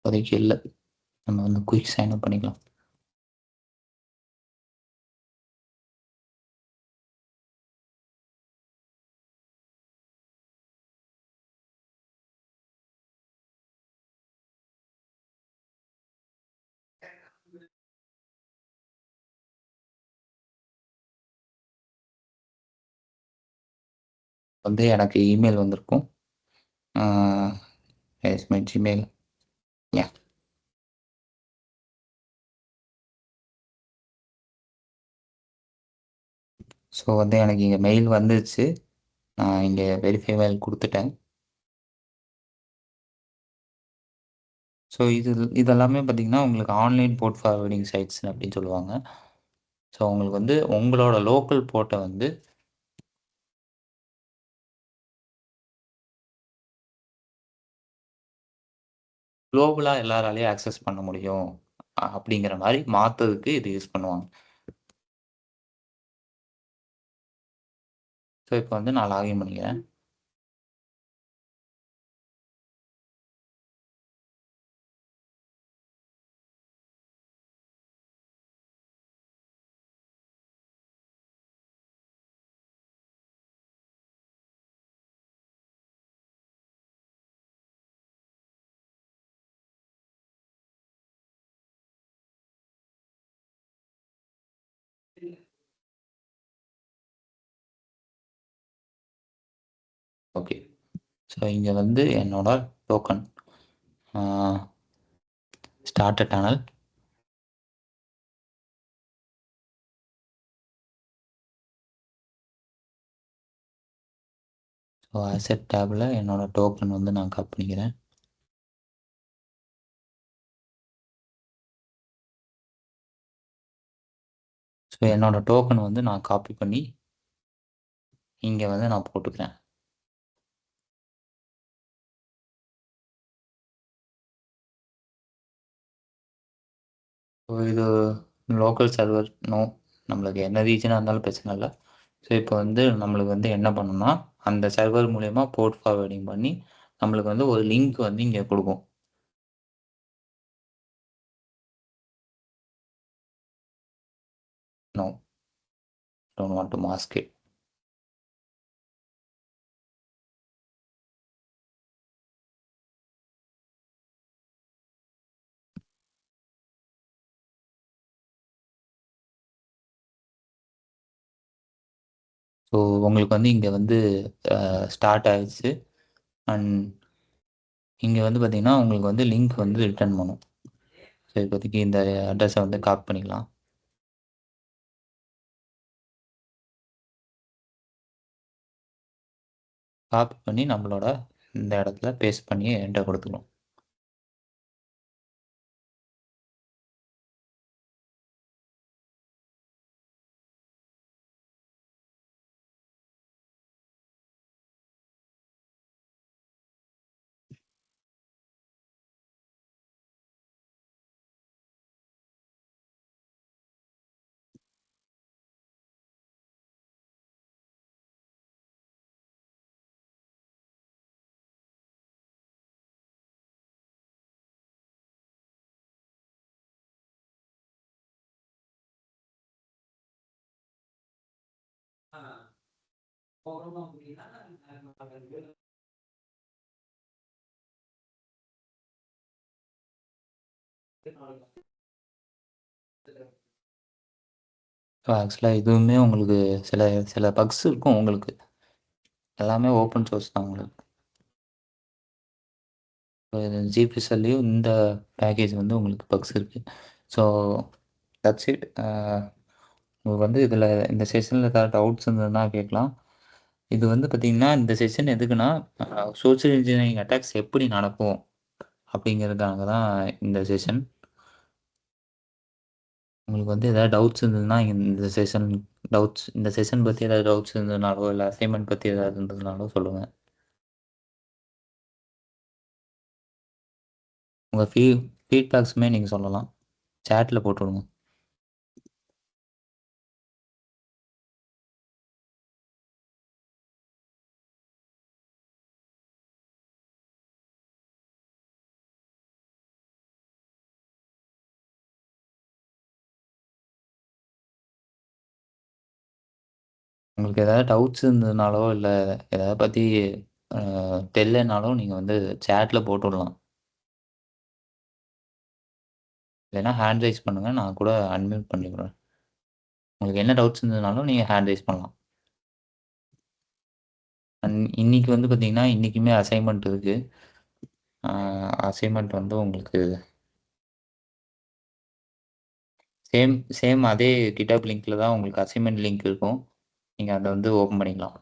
இப்போதைக்கு இல்லை, நம்ம வந்து குயிக் சைன் அப் பண்ணிக்கலாம். வந்து எனக்கு இமெயில் வந்திருக்கும். My Gmail. யா, ஸோ வந்து எனக்கு இங்கே மெயில் வந்துச்சு. நான் இங்கே வெரிஃபை மெயில் கொடுத்துட்டேன். ஸோ இதெல்லாமே பார்த்தீங்கன்னா உங்களுக்கு ஆன்லைன் போர்ட் ஃபார்வர்டிங் சைட்ஸ் அப்படின்னு சொல்லுவாங்க. ஸோ உங்களுக்கு வந்து உங்களோட லோக்கல் போர்ட்டை வந்து குளோபலாக எல்லாராலையும் ஆக்சஸ் பண்ண முடியும் அப்படிங்கிற மாதிரி மாற்றுறதுக்கு இது யூஸ் பண்ணுவாங்க. ஸோ இப்போ வந்து நான் லாகின் பண்ணிக்கிறேன். ஓகே. ஸோ இங்கே வந்து என்னோட token start tunnel. So asset table என்னோட டோக்கன் வந்து நான் காப்பி பண்ணிக்கிறேன். ஸோ என்னோட டோக்கன் வந்து நான் காப்பி பண்ணி இங்கே வந்து நான் போட்டுக்கிறேன். ஸோ இது லோக்கல் சர்வர் நோ, நம்மளுக்கு என்ன ரீஜனாக இருந்தாலும் பிரச்சனை இல்லை. ஸோ இப்போ வந்து நம்மளுக்கு வந்து என்ன பண்ணணும்னா அந்த சர்வர் மூலயமா போர்ட் ஃபார்வேர்டிங் பண்ணி நம்மளுக்கு வந்து ஒரு லிங்க் வந்து இங்கே கொடுக்கும். No, don't want to mask it. So உங்களுக்கு வந்து இங்கே வந்து ஸ்டார்ட் ஆயிடுச்சு. அண்ட் இங்கே வந்து பார்த்தீங்கன்னா உங்களுக்கு வந்து லிங்க் வந்து ரிட்டர்ன் பண்ணும். ஸோ இப்போதைக்கு இந்த அட்ரஸை வந்து காப்பி பண்ணிக்கலாம். காப்பி பண்ணி நம்மளோட இந்த இடத்துல பேஸ்ட் பண்ணி என்டர் கொடுத்துக்கணும். ஸோ ஆக்சுவலாக இதுவுமே உங்களுக்கு சில சில பக்ஸ் இருக்கும். உங்களுக்கு எல்லாமே ஓப்பன் சோர்ஸ் தான் உங்களுக்கு. ஜிபிஎஸ்எல்லையும் இந்த பேக்கேஜ் வந்து உங்களுக்கு பக்ஸ் இருக்குது. So that's it. உங்களுக்கு வந்து இதில் இந்த செஷனில் ஏதாவது டவுட்ஸ் இருந்ததுன்னா கேட்கலாம். இது வந்து பார்த்திங்கன்னா இந்த செஷன் எதுக்குன்னா சோஷியல் இன்ஜினியரிங் அட்டாக்ஸ் எப்படி நடக்கும் அப்படிங்கிறதுக்காக தான் இந்த செஷன். உங்களுக்கு வந்து ஏதாவது டவுட்ஸ் இருந்ததுன்னா இந்த செஷன் பற்றி ஏதாவது டவுட்ஸ் இருந்ததுனாலோ இல்லை அசைன்மெண்ட் பற்றி ஏதாவது இருந்ததுனாலோ சொல்லுங்கள். உங்கள் ஃபீட்பேக்ஸுமே நீங்கள் சொல்லலாம், சேட்டில் போட்டு விடுங்க. உங்களுக்கு ஏதாவது டவுட்ஸ் இருந்ததுனாலோ இல்லை எதாவது பற்றி தெரியலனாலும் நீங்கள் வந்து சேட்டில் போட்டு விடலாம். இல்லைன்னா ஹேண்ட் ரைஸ் பண்ணுங்கள், நான் கூட அன்மியூட் பண்ணிவிடுறேன். உங்களுக்கு என்ன டவுட்ஸ் இருந்ததுனாலும் நீங்கள் ஹேண்ட் ரைஸ் பண்ணலாம். இன்னைக்கு வந்து பார்த்தீங்கன்னா இன்றைக்குமே அசைன்மெண்ட் இருக்குது. அசைன்மெண்ட் வந்து உங்களுக்கு சேம் அதே கிட்டப் லிங்க்கில் தான் உங்களுக்கு அசைன்மெண்ட் லிங்க் இருக்கும். நீங்கள் அதை வந்து ஓப்பன் பண்ணிக்கலாம்.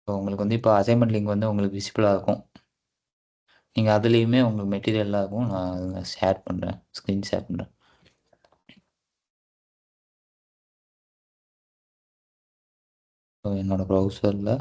ஸோ உங்களுக்கு வந்து இப்போ அசைன்மெண்ட் லிங்க் வந்து உங்களுக்கு விசிபிளாக இருக்கும். நீங்கள் அதுலேயுமே உங்களுக்கு மெட்டீரியல்லாம் இருக்கும். நான் ஷேர் பண்ணுறேன், ஸ்க்ரீன் ஷேர் பண்ணுறேன். ஸோ என்னோடய ப்ரௌசரில்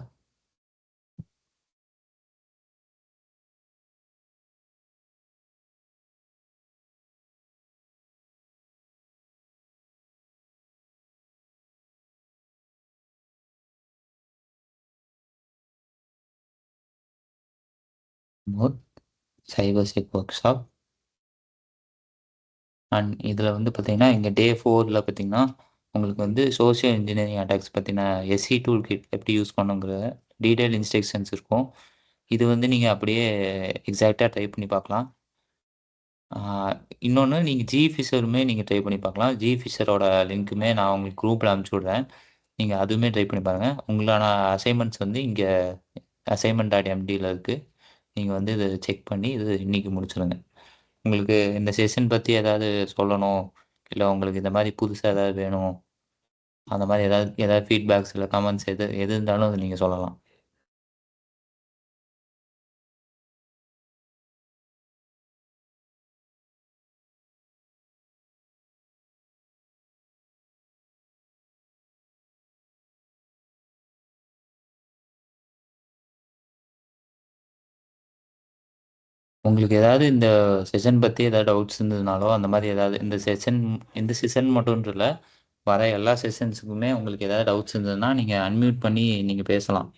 சைபர் ஒர்க் ஷாப். அண்ட் இதில் வந்து பார்த்தீங்கன்னா இங்கே டே 4ல் பார்த்தீங்கன்னா உங்களுக்கு வந்து சோஷியல் இன்ஜினியரிங் அட்டாக்ஸ் பற்றின எஸ்சி டூல் கிட் எப்படி யூஸ் பண்ணுங்கிற டீட்டெயில் இன்ஸ்ட்ரக்ஷன்ஸ் இருக்கும். இது வந்து நீங்கள் அப்படியே எக்ஸாக்டாக ட்ரை பண்ணி பார்க்கலாம். இன்னொன்று நீங்கள் ஜி ஃபிஷருமே நீங்கள் ட்ரை பண்ணி பார்க்கலாம். ஜி ஃபிஷரோட லிங்க்குமே நான் உங்களுக்கு குரூப்பில் அனுப்பிச்சி விட்றேன். நீங்கள் அதுவுமே ட்ரை பண்ணி பாருங்கள். உங்களான அசைன்மெண்ட்ஸ் வந்து இங்கே assignment.mdல இருக்குது. நீங்கள் வந்து இதை செக் பண்ணி இது இன்னைக்கு முடிச்சிடுங்க. உங்களுக்கு இந்த செஷன் பற்றி ஏதாவது சொல்லணும், இல்லை உங்களுக்கு இந்த மாதிரி புதுசாக ஏதாவது வேணும், அந்த மாதிரி ஏதாவது ஃபீட்பேக்ஸ் இல்லை கமெண்ட்ஸ் எது எது இருந்தாலும் அதை நீங்கள் சொல்லலாம். உங்களுக்கு ஏதாவது இந்த செஷன் பற்றி ஏதாவது டவுட்ஸ் இருந்ததுனாலோ அந்த மாதிரி ஏதாவது இந்த செஷன் மட்டும் இல்லை, வர எல்லா செஷன்ஸுக்குமே உங்களுக்கு ஏதாவது டவுட்ஸ் இருந்ததுன்னா நீங்கள் அன்மியூட் பண்ணி நீங்கள் பேசலாம்.